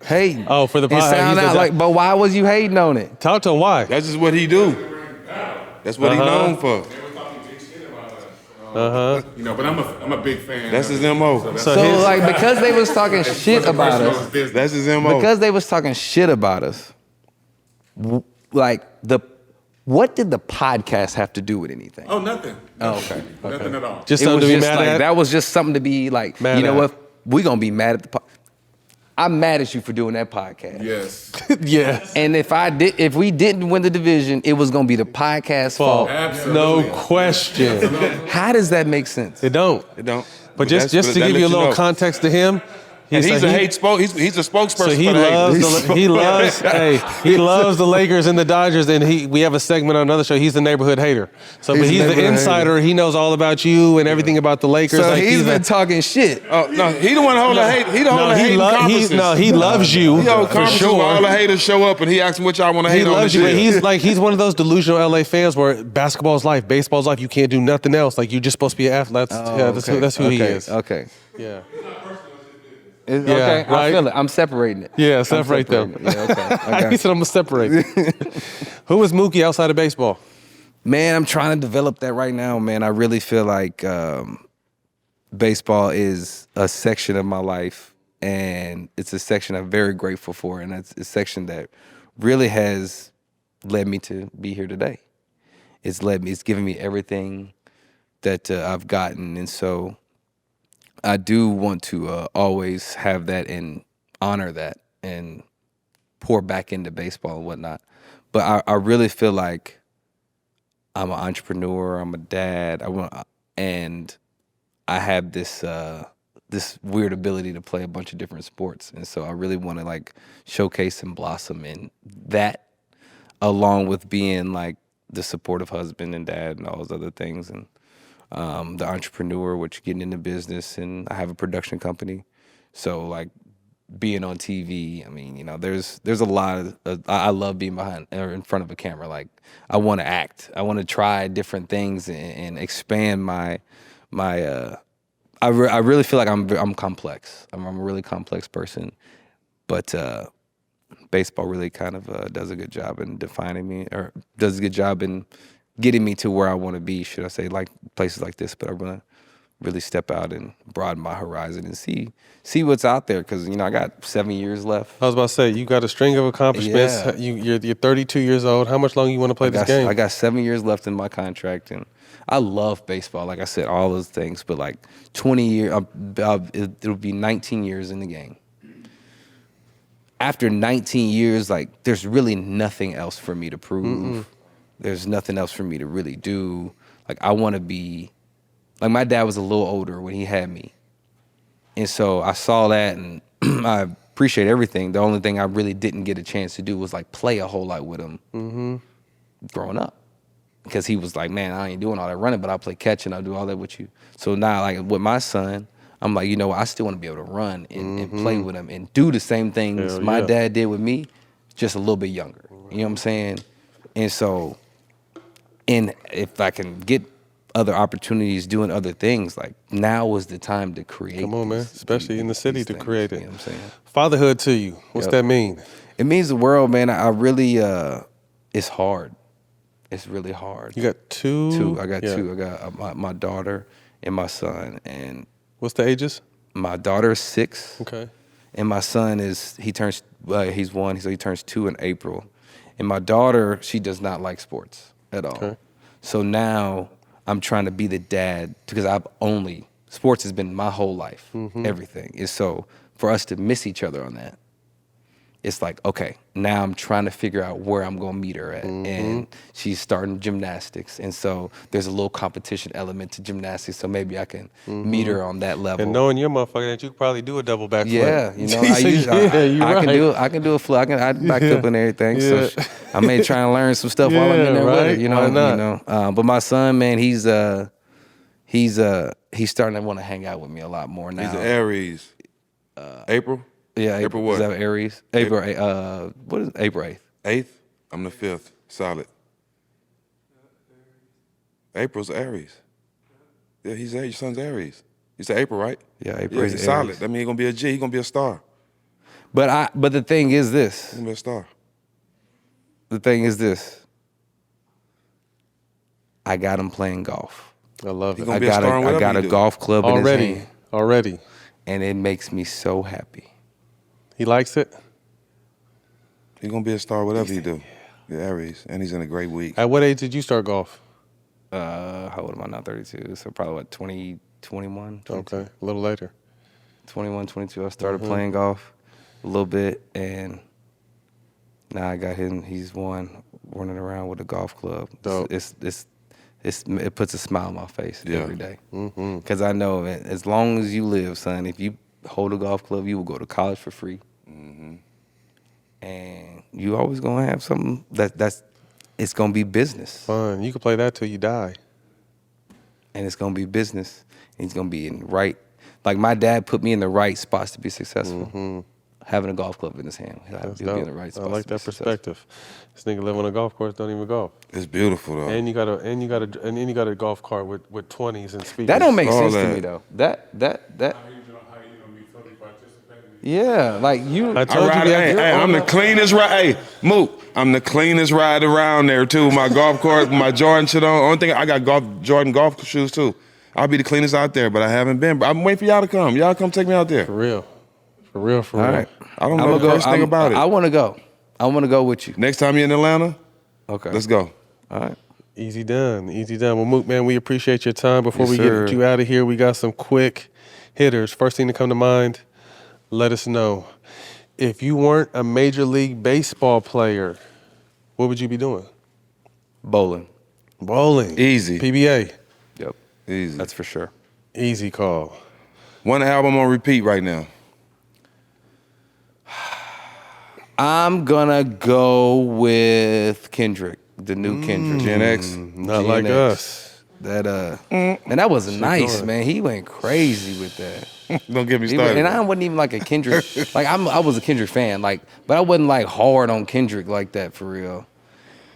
Hating. Oh, for the It sound he's out like, but why was you hating on it? Talk to him why. That's just what he do. That's what he known for. You know, but I'm a big fan. That's his MO. So like, because they was talking shit about us, That's his MO. because they was talking shit about us, like what did the podcast have to do with anything? Oh, nothing. Oh, okay. Nothing at all. Just It something was to be just mad like at. that was just something to be like, Mad you know at. what? We gonna be mad at the I'm mad at you for doing that podcast. Yes. Yeah. And if we didn't win the division, it was gonna be the podcast fault. Absolutely. No question. How does that make sense? It don't. It don't. But just to that give let you a little know. context to him, And he's so a spokesperson So he for the loves hate. he loves the Lakers and the Dodgers, and we have a segment on another show. He's the neighborhood hater. So, but He's he's the the neighborhood insider. He knows all about you and everything about the Lakers. So like he's a- been talking shit. Oh no, he the one holding the hate. He the No, holding he hating conferences. he loves you He hold for conferences where all sure. the haters show up, and he asks them what y'all want to He hate on. loves this you, but shit. he's one of those delusional LA fans where basketball's life, baseball's life. You can't do nothing else. Like you're just supposed to be an athlete. That's who he is. Okay. Yeah. Okay, I right? feel it. I'm separating it. Yeah, I'm separate them. separating it. Yeah, okay. I got He you. said I'm gonna separate. Who is Mookie outside of baseball? Man, I'm trying to develop that right now, man. I really feel like baseball is a section of my life, and it's a section I'm very grateful for, and it's a section that really has led me to be here today. It's given me everything that I've gotten, and so I do want to always have that and honor that and pour back into baseball and whatnot. But I really feel like I'm an entrepreneur. I'm a dad. And I have this this weird ability to play a bunch of different sports, and so I really want to like showcase and blossom in that, along with being like the supportive husband and dad and all those other things, and the entrepreneur, which getting into business, and I have a production company, so like being on TV. I mean, you know, there's a lot of I love being behind or in front of a camera. Like I want to act. I want to try different things and expand my. I really feel like I'm complex. I'm a really complex person, but baseball really kind of does a good job in defining me, or does a good job in getting me to where I want to be, should I say, like places like this. But I want to really step out and broaden my horizon and see what's out there, because you know I got 7 years left. I was about to say, you got a string of accomplishments. Yeah. You're 32 years old. How much longer you want to play this game? I got 7 years left in my contract, and I love baseball. Like I said, all those things, but like 20 years, it'll be 19 years in the game. After 19 years, like there's really nothing else for me to prove. There's nothing else for me to really do. Like I want to be, like my dad was a little older when he had me. And so I saw that, and I appreciate everything. The only thing I really didn't get a chance to do was like play a whole lot with him growing up. Because he was like, man, I ain't doing all that running, but I'll play catch and I'll do all that with you. So now, like with my son, I'm like, you know what, I still want to be able to run and play with him and do the same things Hell my yeah. dad did with me, just a little bit younger. You know what I'm saying? And so, and if I can get other opportunities doing other things, like now is the time to create. Come on, man. Especially in the city these to things, create it. You know what I'm saying? Fatherhood to you. What's Yep. that mean? It means the world, man. I really, it's hard. It's really hard. You got two? I got Yeah. two. I got my daughter and my son. And What's the ages? my daughter is 6. Okay. And my son he's 1, so he turns 2 in April. And my daughter, she does not like sports at all. Okay. So now I'm trying to be the dad, because sports has been my whole life, everything. And so for us to miss each other on that, it's like, okay, now I'm trying to figure out where I'm gonna meet her at. And she's starting gymnastics. And so there's a little competition element to gymnastics. So maybe I can meet her on that level. And knowing your motherfucker that you could probably do a double backflip. Yeah, you know, I can do a flip. I back up and everything. So I may try and learn some stuff while I'm in there with her, you know. Why not? You know. But my son, man, he's starting to want to hang out with me a lot more now. He's an Aries. April? Yeah, April what? Is that Aries? April. What is it? April 8th? 8th? I'm the 5th. Solid. April's Aries. Yeah, your son's Aries. You said April, right? Yeah, April Yeah, is he's Aries. solid. That means he's gonna be a G. He's gonna be a star. But the thing is this. He's gonna be a star. The thing is this. I got him playing golf. I love He it. gonna be a star in I whatever got he a do. golf club in his hand, Already. and it makes me so happy. He likes it. He's gonna be a star whatever he do. Yeah, Aries, and he's in a great week. At what age did you start golf? How old am I now? 32. So probably what, 20, 21? 22, Okay, a little later. 21, 22. I started playing golf a little bit, and now I got him. He's running around with a golf club. Dope. It puts a smile on my face Yeah. every day. Because I know as long as you live, son, if you hold a golf club, you will go to college for free. And you always gonna have something it's gonna be business. Fun. You can play that till you die. And it's gonna be business. And he's gonna be in the right, like my dad put me in the right spots to be successful. Having a golf club in his hand. That's He'll be in dope. the right I spots like to be that successful. perspective. This nigga live on a golf course, don't even golf. It's beautiful though. And you got a golf cart with 20s and speakers. That don't make All sense to that. me though. That How you gonna be fully participating? yeah, like you. I told you that. I'm the cleanest ride. Hey, Mook, I'm the cleanest ride around there too. My golf cart, with my Jordan shit on. Only thing I got Jordan golf shoes too. I'll be the cleanest out there, but I haven't been. I'm waiting for y'all to come. Y'all come take me out there. For real. For real. All right. I don't know the first thing about it. I want to go. I want to go with you. Next time you're in Atlanta, Okay. let's go. All right. Easy done. Well, Mook, man, we appreciate your time. Before Yes, we sir. get you out of here, we got some quick hitters. First thing to come to mind, let us know. If you weren't a Major League Baseball player, what would you be doing? Bowling. Bowling. Easy. PBA. Yep. Easy. That's for sure. Easy call. One album on repeat right now. I'm gonna go with Kendrick, the new Kendrick. Gen X. Not like X. us. That man, that was nice, going. man. He went crazy with that. Don't get me He went- started. and I wasn't even like a Kendrick. Like I was a Kendrick fan, like, but I wasn't like hard on Kendrick like that for real.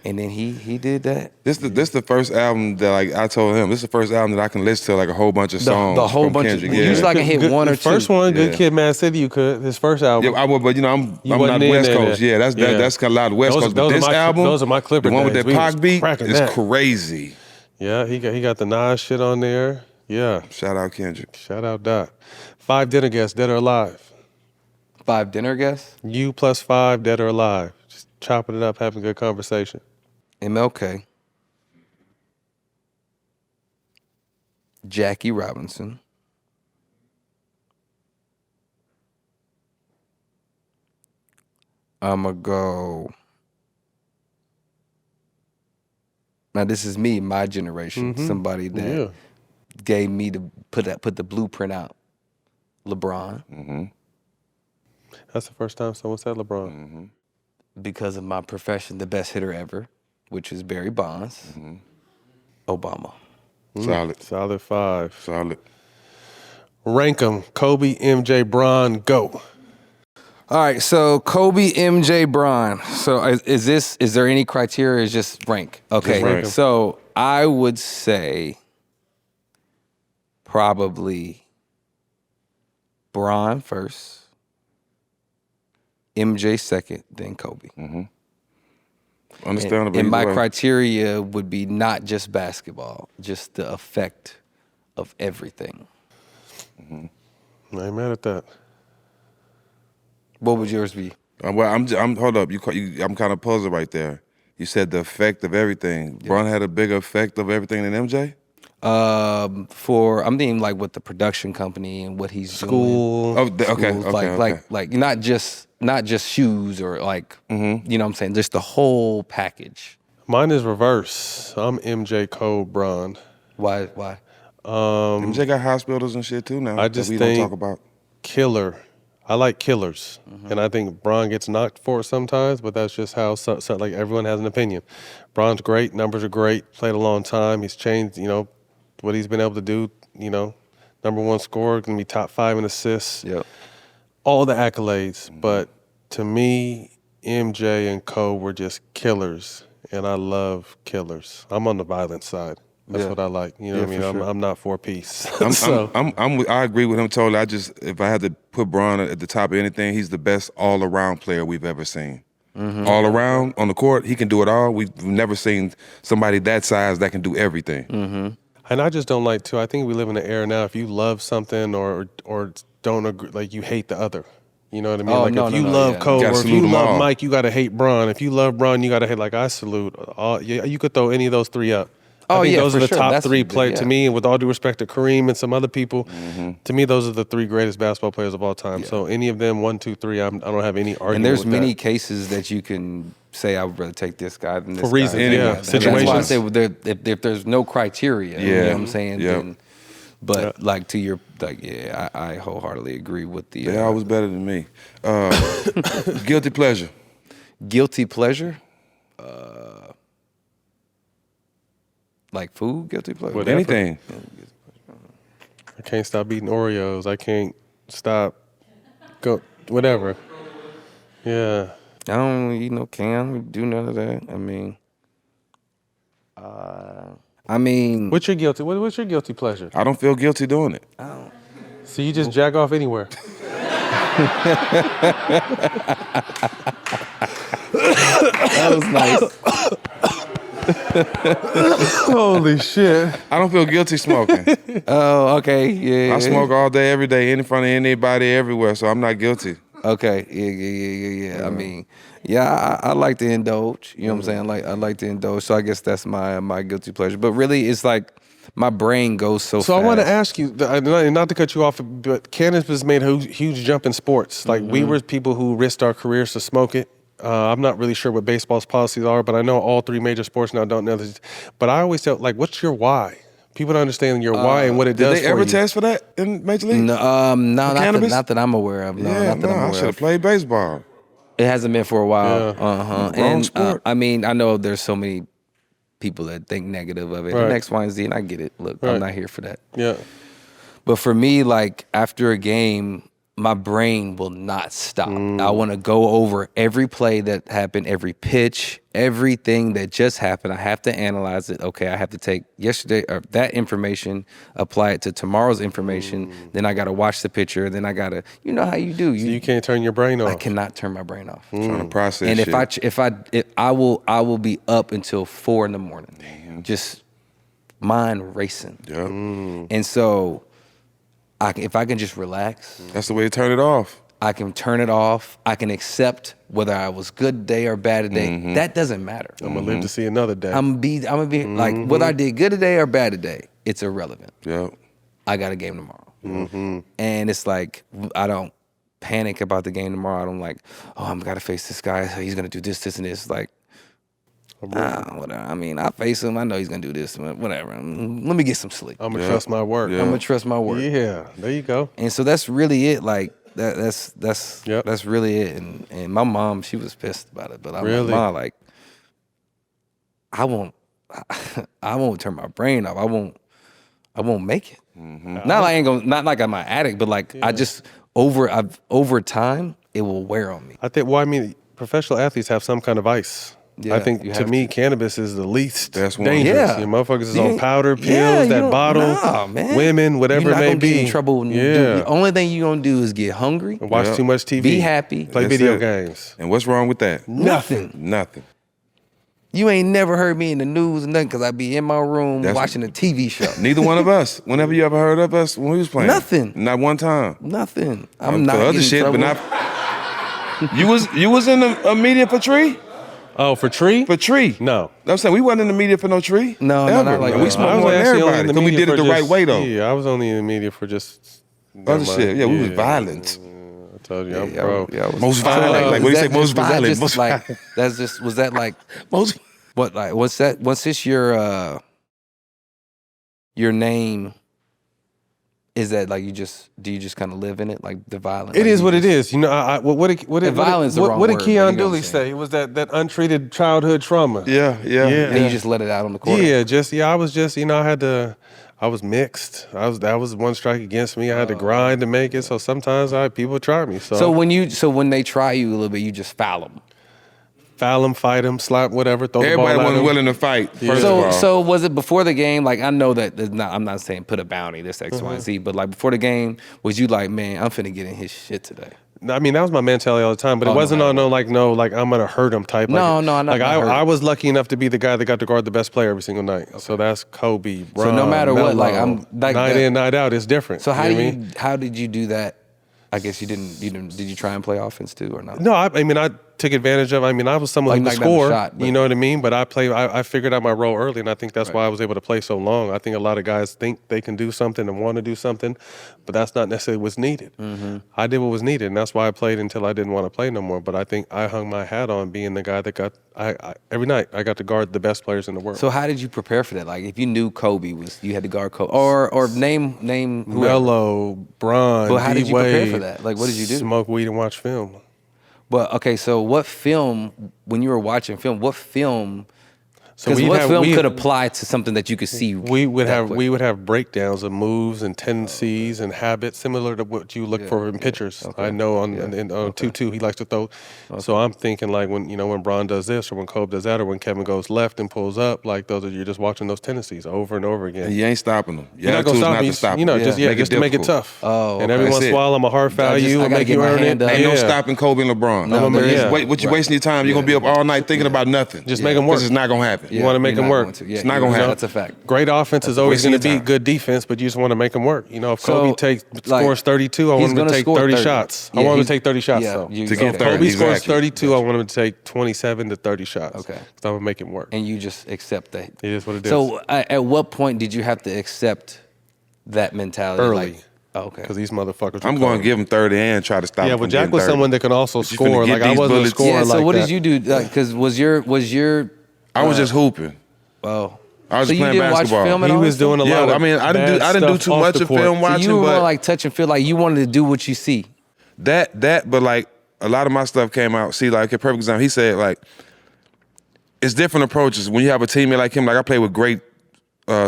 And then he did that. This the first album that like I told him. This is the first album that I can listen to like a whole bunch of songs. the whole from bunch Kendrick. of yeah. usually I can hit Good- one or the first two. one, Good Yeah. Kid, Mad City, you could. His first album. Yeah, I would, but I'm You not wasn't in West there Coast. then. Yeah, that's Yeah. that's got a lot of West Those- Coast. But those are this my- album, those are my Clipper the one with days. that We Pac was beat, cracking is that. crazy. Yeah, he got the Nas shit on there. Yeah. Shout out Kendrick. Shout out Dot. 5 dinner guests, dead or alive. 5 dinner guests. You plus 5, dead or alive. Just chopping it up, having a good conversation. MLK. Jackie Robinson. I'ma go. Now this is me, my generation. Somebody that Yeah. gave me to put the blueprint out. LeBron. That's the first time someone said LeBron. Because of my profession, the best hitter ever, which is Barry Bonds. Obama. Solid. Solid 5. Solid. Rank them. Kobe, MJ, Bron, go. All right, so Kobe, MJ, Bron. So is there any criteria? It's just rank. Okay, Just rank 'em. so I would say probably Bron first, MJ second, then Kobe. Understandable. And my either way. criteria would be not just basketball, just the effect of everything. I ain't mad at that. What would yours be? Well, I'm hold up. I'm kind of puzzled right there. You said the effect of everything. Bron had a bigger effect of everything than MJ. I'm thinking like with the production company and what he's doing. School. Oh, okay, Schools, okay, okay. like not just not just shoes or like, you know what I'm saying, just the whole package. Mine is reverse. I'm MJ Cole Bron. Why? MJ got hospitals and shit too now. I just that we think don't talk about. killer. I like killers, and I think Bron gets knocked for it sometimes, but that's just how like everyone has an opinion. Bron's great, numbers are great, played a long time. He's changed, what he's been able to do. Number one scorer, gonna be top 5 in assists. Yep. All the accolades, but to me, MJ and Cole were just killers, and I love killers. I'm on the violent side. That's what I like. You know what I mean? I'm not for peace. I agree with him totally. If I had to put Bron at the top of anything, he's the best all-around player we've ever seen. All around on the court, he can do it all. We've never seen somebody that size that can do everything. And I just don't like too. I think we live in an era now. If you love something or don't agree, like you hate the other. You know what I mean? If you love Cole You gotta or if salute you them love all. Mike, you gotta hate Bron. If you love Bron, you gotta hate. Like I salute all. Yeah, you could throw any of those 3 up. Oh, I think yeah, those for are the sure. top That's 3 the- players to yeah. me. And with all due respect to Kareem and some other people, to me those are the 3 greatest basketball players of all time. So any of them, 1, 2, 3, I don't have any argument. And there's with many that. cases that you can say I would rather take this guy than this For guy. reasons, than yeah. that guy. And that's why I Situations. say if there's no criteria, you know what I'm saying? Yeah. Then, but like to your I wholeheartedly agree with the They always better than me. Guilty pleasure. guilty pleasure. Like food, guilty pleasure. Whatever. Anything. I can't stop eating Oreos. I can't stop. Whatever. Yeah. I don't eat no can. Do none of that. I mean, What's your guilty? What's your guilty pleasure? I don't feel guilty doing it. So you just jack off anywhere. that was nice. Holy shit. I don't feel guilty smoking. Oh, okay, yeah. I smoke all day, every day, in front of anybody, everywhere, so I'm not guilty. Okay, yeah. I mean, I like to indulge. You know what I'm saying? I like to indulge. So I guess that's my guilty pleasure. But really, it's like my brain goes so fast. So I want to ask you, not to cut you off, but cannabis has made a huge jump in sports. Like we were people who risked our careers to smoke it. I'm not really sure what baseball's policies are, but I know all 3 major sports now don't know this. But I always tell, like, what's your why? People don't understand your why and what it does Did they for ever you. test for that in Major League? No, cannabis? not that I'm aware of. No, not that I'm I aware should of. have played baseball. It hasn't been for a while. Yeah. And sport. I mean, I know there's so many people that think negative of it. Right. And X, Y, and Z, and I get it. Look, Right. I'm not here for that. Yeah. But for me, like after a game, my brain will not stop. I want to go over every play that happened, every pitch, everything that just happened. I have to analyze it. Okay, I have to take yesterday or that information, apply it to tomorrow's information. Then I got to watch the picture. Then I got to, you know how you do. So you can't turn your brain off. I cannot turn my brain off. Trying to process And shit. if I will be up until 4 a.m. Just mind racing. Yeah. And so if I can just relax, That's the way to turn it off. I can turn it off. I can accept whether I was good day or bad today. That doesn't matter. I'm going to live to see another day. I'm gonna be like whether I did good today or bad today, it's irrelevant. Yeah. I got a game tomorrow. And it's like I don't panic about the game tomorrow. I don't like, oh, I'm gotta face this guy. He's gonna do this, and this. Like, whatever. I mean, I face him. I know he's gonna do this. Whatever. Let me get some sleep. I'm going to trust my work. Yeah. I'm gonna trust my work. Yeah. There you go. And so that's really it. Like that's Yep. that's really it. And my mom, she was pissed about it. But I'm Really? like, Mom, like I won't turn my brain off. I won't make it. Not like I ain't gonna, not like I'm an addict, but like I just over time it will wear on me. I think, professional athletes have some kind of vice. Yeah, I think you to have me, cannabis is the least That's one. dangerous. Yeah. You motherfuckers is You on ain't- powder, pills, Yeah, you that don't- bottle, nah, man. women, whatever You're not it may gonna be. get in trouble. Yeah. The only thing you're gonna do is get hungry, Watch Yeah. too much TV. be happy. Play That's video it. games. And what's wrong with that? Nothing. Nothing. You ain't never heard me in the news or nothing because I be in my room That's- watching a TV show. Neither one of us. Whenever you ever heard of us when we was playing? Nothing. Not one time. Nothing. I'm not for other getting shit, trouble. but not. You was in the media for Tree? Oh, for Tree? For Tree? No. I'm saying we wasn't in the media for no Tree. No, ever. not like And that. we smoked I was more than actually only everybody. in the So we media did it for the right just- way though. Yeah, I was only in the media for just. Other shit. Yeah, we was violent. Told you, I'm pro. Most violent. Like, what do you say? Most violent. Most like that's just was that like most. what like what's that? What's this your name? Is that like do you just kind of live in it like the violence? It is what it is. You know, what did violence the wrong what did word, but Keon you know what I'm Dooley saying. say? It was that untreated childhood trauma. Yeah. And you just let it out on the court. I was just, I was mixed. That was one strike against me. I had to grind to make it. So sometimes people try me. So when they try you a little bit, you just foul them. Foul them, fight them, slap, whatever. Throw the ball Everybody at wasn't them. willing to fight. First of all. So was it before the game? Like I know that I'm not saying put a bounty, this X, Y, and Z, but like before the game, was you like, man, I'm finna get in his shit today? I mean, that was my mentality all the time, but it wasn't on like I'm gonna hurt him type. No, I'm not hurt. I was lucky enough to be the guy that got to guard the best player every single night. Okay. So that's Kobe. Ron, so no matter Melo, what, like I'm like night in, night out, it's different. So how did you do that? I guess you didn't. Did you try and play offense too, or not? No, I mean I took advantage of. I mean I was someone Like who could score. shot, you know what I mean? But I figured out my role early, and I think that's why I was able to play so long. I think a lot of guys think they can do something and want to do something, but that's not necessarily what's needed. I did what was needed, and that's why I played until I didn't want to play no more. But I think I hung my hat on being the guy that got. Every night I got to guard the best players in the world. So how did you prepare for that? Like if you knew Kobe you had to guard Kobe, or name whoever. Melo, Bron, But how did you prepare D-Wade, for that? Like what did you do? Smoke weed and watch film. But okay, so what film? When you were watching film, what film? So Because what film could apply to something that you could see? We would have breakdowns of moves and tendencies and habits similar to what you look for in pitchers. Okay. I know on 2-2 he likes to throw. So I'm thinking like when Bron does this or when Kobe does that or when Kevin goes left and pulls up, like you're just watching those tendencies over and over again. And you ain't stopping them. You're not gonna stop me. Just to make it tough. Oh, and every once in a while I'm a hard foul you and make you earn it. Ain't no stopping Kobe and LeBron. What you wasting your time? You're gonna be up all night thinking about nothing. Just make them work. Because it's not gonna happen. You want to make them work. It's not gonna happen. That's a fact. Great offense is always going to beat good defense, but you just want to make them work. If Kobe scores 32, I want him to take 30 shots. I want him to take 30 shots, though. To get 30. Kobe scores 32, I want him to take 27 to 30 shots. Okay. Because I'm going to make him work. And you just accept that. It is what it is. So at what point did you have to accept that mentality? Early. Okay. Because these motherfuckers I'm going to give him 30 and try to stop him. Yeah, but Jack was someone that could also score. Like, I wasn't a scorer like that. So what did you do? Because was your I was just hooping. Oh. I was so playing you didn't basketball. Watch film at He all? was doing a lot of I mean, I didn't do too much of film watching, so you were but more like touch and feel, like you wanted to do what you see. But like a lot of my stuff came out. See, like a perfect example, he said like it's different approaches when you have a teammate like him. Like I played with great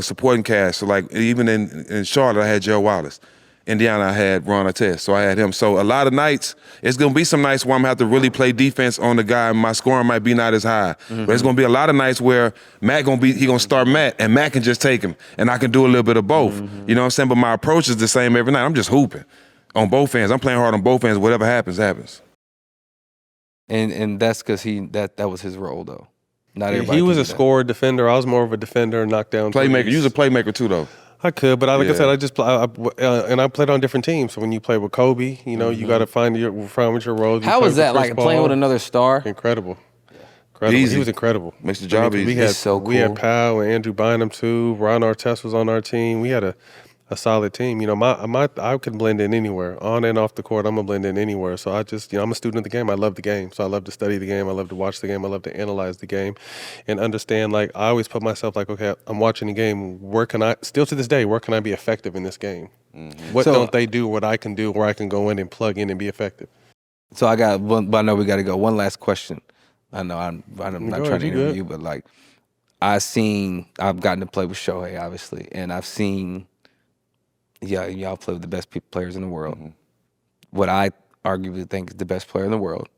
supporting cast. So like even in Charlotte, I had Joe Wallace. Indiana, I had Ron Artest, so I had him. So a lot of nights, it's gonna be some nights where I'm gonna have to really play defense on the guy, and my scoring might be not as high. But it's gonna be a lot of nights where Matt gonna start Matt, and Matt can just take him, and I can do a little bit of both. You know what I'm saying? But my approach is the same every night. I'm just hooping on both ends. I'm playing hard on both ends. Whatever happens, happens. And that's because that was his role though. Not everybody. He was a scorer, defender. I was more of a defender, knockdown. Playmaker. You was a playmaker too, though. I could, but like I said, I played on different teams. So when you play with Kobe, you got to find what your role. How was that like playing with another star? Incredible. Easy. He was incredible. Makes the job easy. It's so cool. We had Powell and Andrew Bynum too. Ron Artest was on our team. We had a solid team. I could blend in anywhere, on and off the court. I'm gonna blend in anywhere. So I just, I'm a student of the game. I love the game. So I love to study the game. I love to watch the game. I love to analyze the game, and understand. Like I always put myself like, okay, I'm watching the game. Where can I be effective in this game? What don't they do? What I can do? Where I can go in and plug in and be effective. So I got one, but I know we got to go. One last question. I know I'm not trying to interview you, but like I've gotten to play with Shohei, obviously, and I've seen. Yeah, y'all play with the best players in the world. What I arguably think is the best player in the world,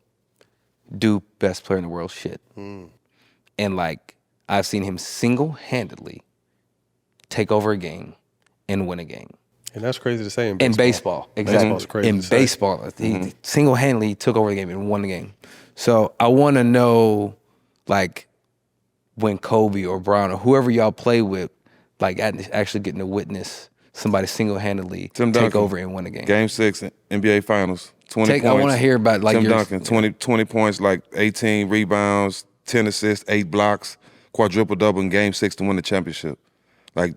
do best player in the world shit. And like, I've seen him single-handedly take over a game and win a game. And that's crazy to say in baseball. Exactly. Baseball's crazy in baseball, he single-handedly took over the game and won the game. So I want to know, like, when Kobe or Brown or whoever y'all play with, like, actually getting to witness somebody single-handedly take over and win a game. Game 6, NBA Finals, 20 points. I want to hear about like Tim Duncan, 20 points, like 18 rebounds, 10 assists, 8 blocks, quadruple-double in Game 6 to win the championship. Like,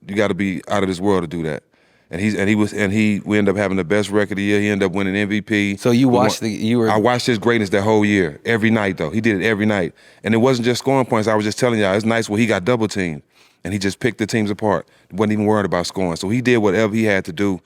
you got to be out of this world to do that. And we ended up having the best record of the year. He ended up winning MVP. So I watched his greatness that whole year, every night though. He did it every night. And it wasn't just scoring points. I was just telling y'all, it's nice when he got double teamed and he just picked the teams apart. Wasn't even worried about scoring. So he did whatever he had to do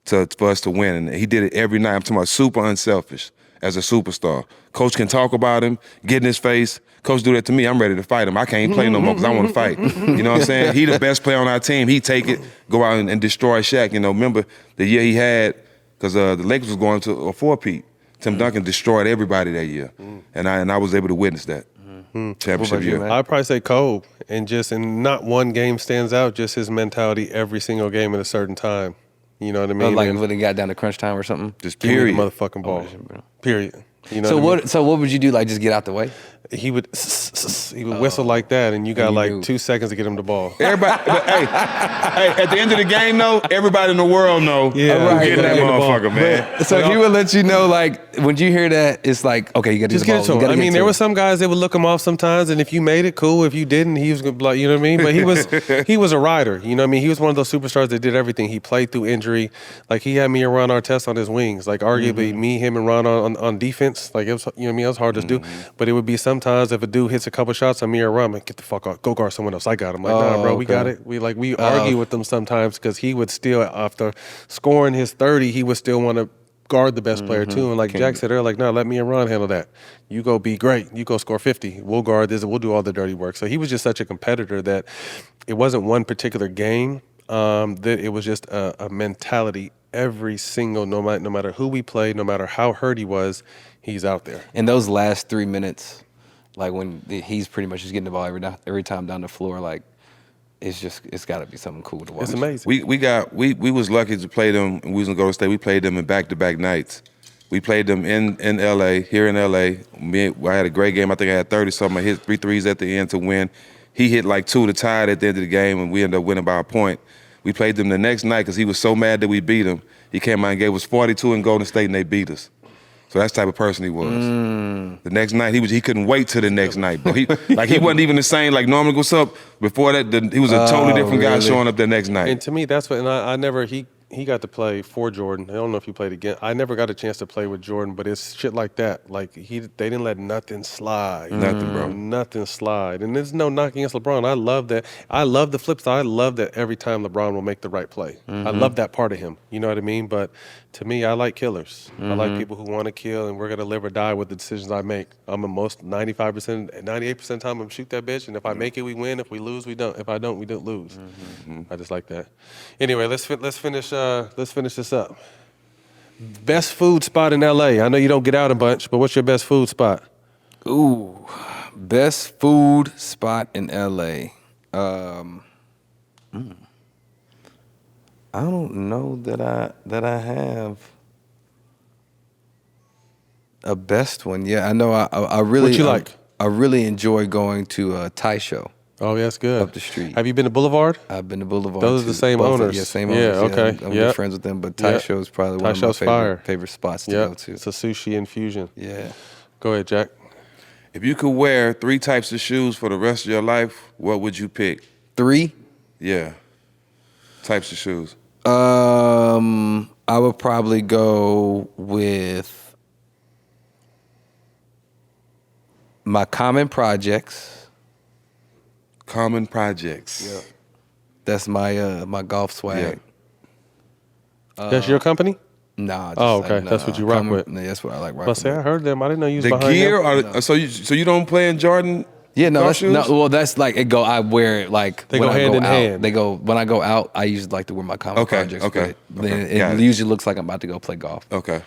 for us to win. And he did it every night. I'm talking about super unselfish as a superstar. Coach can talk about him, get in his face. Coach do that to me, I'm ready to fight him. I can't play no more because I want to fight. You know what I'm saying? He the best player on our team. He take it, go out and destroy Shaq. You know, remember the year he had, because the Lakers was going to a four-peat. Tim Duncan destroyed everybody that year. And I was able to witness that. Championship year. I'd probably say Kobe, and not one game stands out, just his mentality every single game at a certain time. You know what I mean? Like when it got down to crunch time or something? Just Give me period. the motherfucking ball. Period. You know So what would you do? Like just get out the way? He would whistle like that, and you got like 2 seconds to get him the ball. Everybody, but, hey, at the end of the game, though, everybody in the world know who's getting that motherfucker, man. So he would let you know, like, when you hear that, it's like, okay, you got to Just get it to him. I mean, there were some guys that would look him off sometimes, and if you made it, cool. If you didn't, he was gonna be like, you know what I mean? But he was a rider. You know what I mean? He was one of those superstars that did everything. He played through injury. Like he had me and Ron Artest on his wings. Like arguably me, him, and Ron on defense. Like it was, you know what I mean? It was hard to do. But it would be sometimes if a dude hits a couple shots on me or Ron, like, get the fuck out, go guard someone else. I got him. Like, nah, bro, we got it. We argue with them sometimes because he would still, after scoring his 30, he would still want to guard the best player too. And like Jack said earlier, like, nah, let me and Ron handle that. You go be great. You go score 50. We'll guard this. We'll do all the dirty work. So he was just such a competitor that it wasn't one particular game. That it was just a mentality. Every single, no matter who we played, no matter how hurt he was, he's out there. And those last 3 minutes, like when he's pretty much just getting the ball every time down the floor, like it's got to be something cool to watch. It's amazing. We was lucky to play them. And we was gonna go to state. We played them in back-to-back nights. We played them in LA, here in LA. I had a great game. I think I had 30 something. I hit 3 threes at the end to win. He hit like 2 to tie it at the end of the game, and we ended up winning by a point. We played them the next night because he was so mad that we beat him. He came out and gave us 42 in Golden State, and they beat us. So that's the type of person he was. The next night, he couldn't wait till the next night. But he wasn't even the same, like, normally, what's up? Before that, he was a totally different guy showing up the next night. And to me, that's what, and I never, he got to play for Jordan. I don't know if he played again. I never got a chance to play with Jordan, but it's shit like that. Like, they didn't let nothing slide. Nothing, bro. Nothing slide. And there's no knock against LeBron. I love that. I love the flip side. I love that every time LeBron will make the right play. I love that part of him. You know what I mean? But to me, I like killers. I like people who want to kill, and we're going to live or die with the decisions I make. I'm a most 95%, 98% of the time, I'm going to shoot that bitch, and if I make it, we win. If we lose, we don't. If I don't, we don't lose. I just like that. Anyway, let's finish this up. Best food spot in LA. I know you don't get out a bunch, but what's your best food spot? Ooh, best food spot in LA. I don't know that I have a best one. Yeah, I know. I really. What you like? I really enjoy going to a Thai show. Oh, yeah, that's good. Up the street. Have you been to Boulevard? I've been to Boulevard. Those are the same owners. Yeah, same owners. Yeah, okay. I'm good friends with them, but Thai show is probably one of my favorite spots to go to. It's a sushi infusion. Yeah. Go ahead, Jack. If you could wear 3 types of shoes for the rest of your life, what would you pick? 3? Yeah. Types of shoes. I would probably go with my Common Projects. Common Projects. Yeah. That's my my golf swag. Yeah. That's your company? Nah. Okay. That's what you rock with. Yeah, that's what I like rocking Let's say I heard them. I didn't know you was The behind gear, them. so you don't play in Jordan? Yeah, no, golf shoes? well, that's like it go. I wear it like They when go I hand go in out. hand. They go when I go out. I usually like to wear my Common Okay, Projects. okay, But then okay. Got it it. usually looks like I'm about to go play golf. Okay.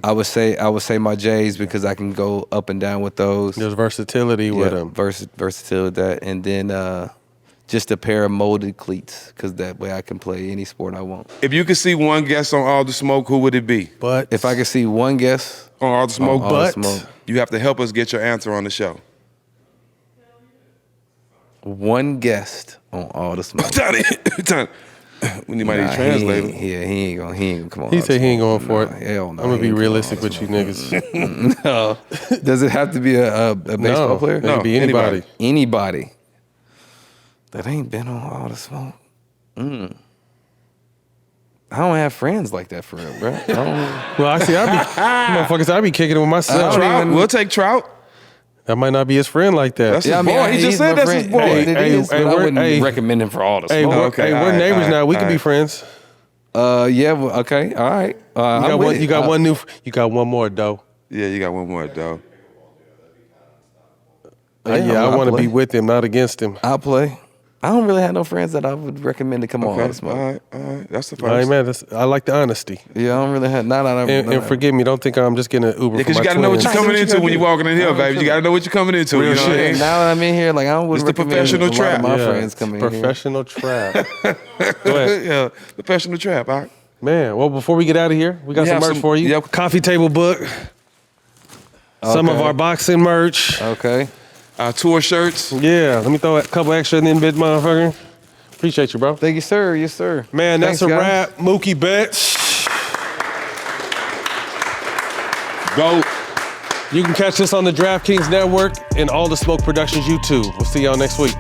I would say my J's because I can go up and down with those. There's versatility with them. Versatility with that, and then just a pair of molded cleats because that way I can play any sport I want. If you could see one guest on All the Smoke, who would it be? But If I could see one guest On All the Smoke, on All the but Smoke. you have to help us get your answer on the show. One guest on All the Smoke. Tony, we need my translator. He ain't gonna come on. he said he ain't going for it. Hell no. I'm going to he be ain't realistic going with you niggas. No. Does it have to be a baseball player? It can be anybody. Anybody that ain't been on All the Smoke. I don't have friends like that for real, bro. I don't, Well, I see. I be kicking it with myself. Trout. We'll take Trout. That might not be his friend like that. That's his boy. He just said that's his boy. It is, but I wouldn't hey, recommend him for all the Hey, smoke. we're neighbors now. We can be friends. Yeah, well, okay, all right. You got one more though. Yeah, you got one more, though. I want to be with him, not against him. I'll play. I don't really have no friends that I would recommend to come on all the smoke. All right. That's the first. All right, man. I like the honesty. Yeah, I don't really have. And forgive me. Don't think I'm just getting an Uber. Because for you my got to know what twins. you're coming into when you're walking in here, baby. You got to know what you're coming into. Real You know what I shit. mean? Now that I'm in here, like I don't It's the recommend professional a lot trap. of my friends coming in here. Professional trap. Go ahead. Yeah, professional trap. All right. Man, well, before we get out of here, we got We some have merch some- for you. yep. Coffee table book. Some of Okay. our boxing merch. Okay. Tour shirts. Yeah, let me throw a couple extra in the bit, motherfucker. Appreciate you, bro. Thank you, sir. Yes, sir. Man, that's Thanks, a guys. wrap. Mookie Betts. Go. You can catch us on the DraftKings Network and all the Smoke Productions YouTube. We'll see y'all next week.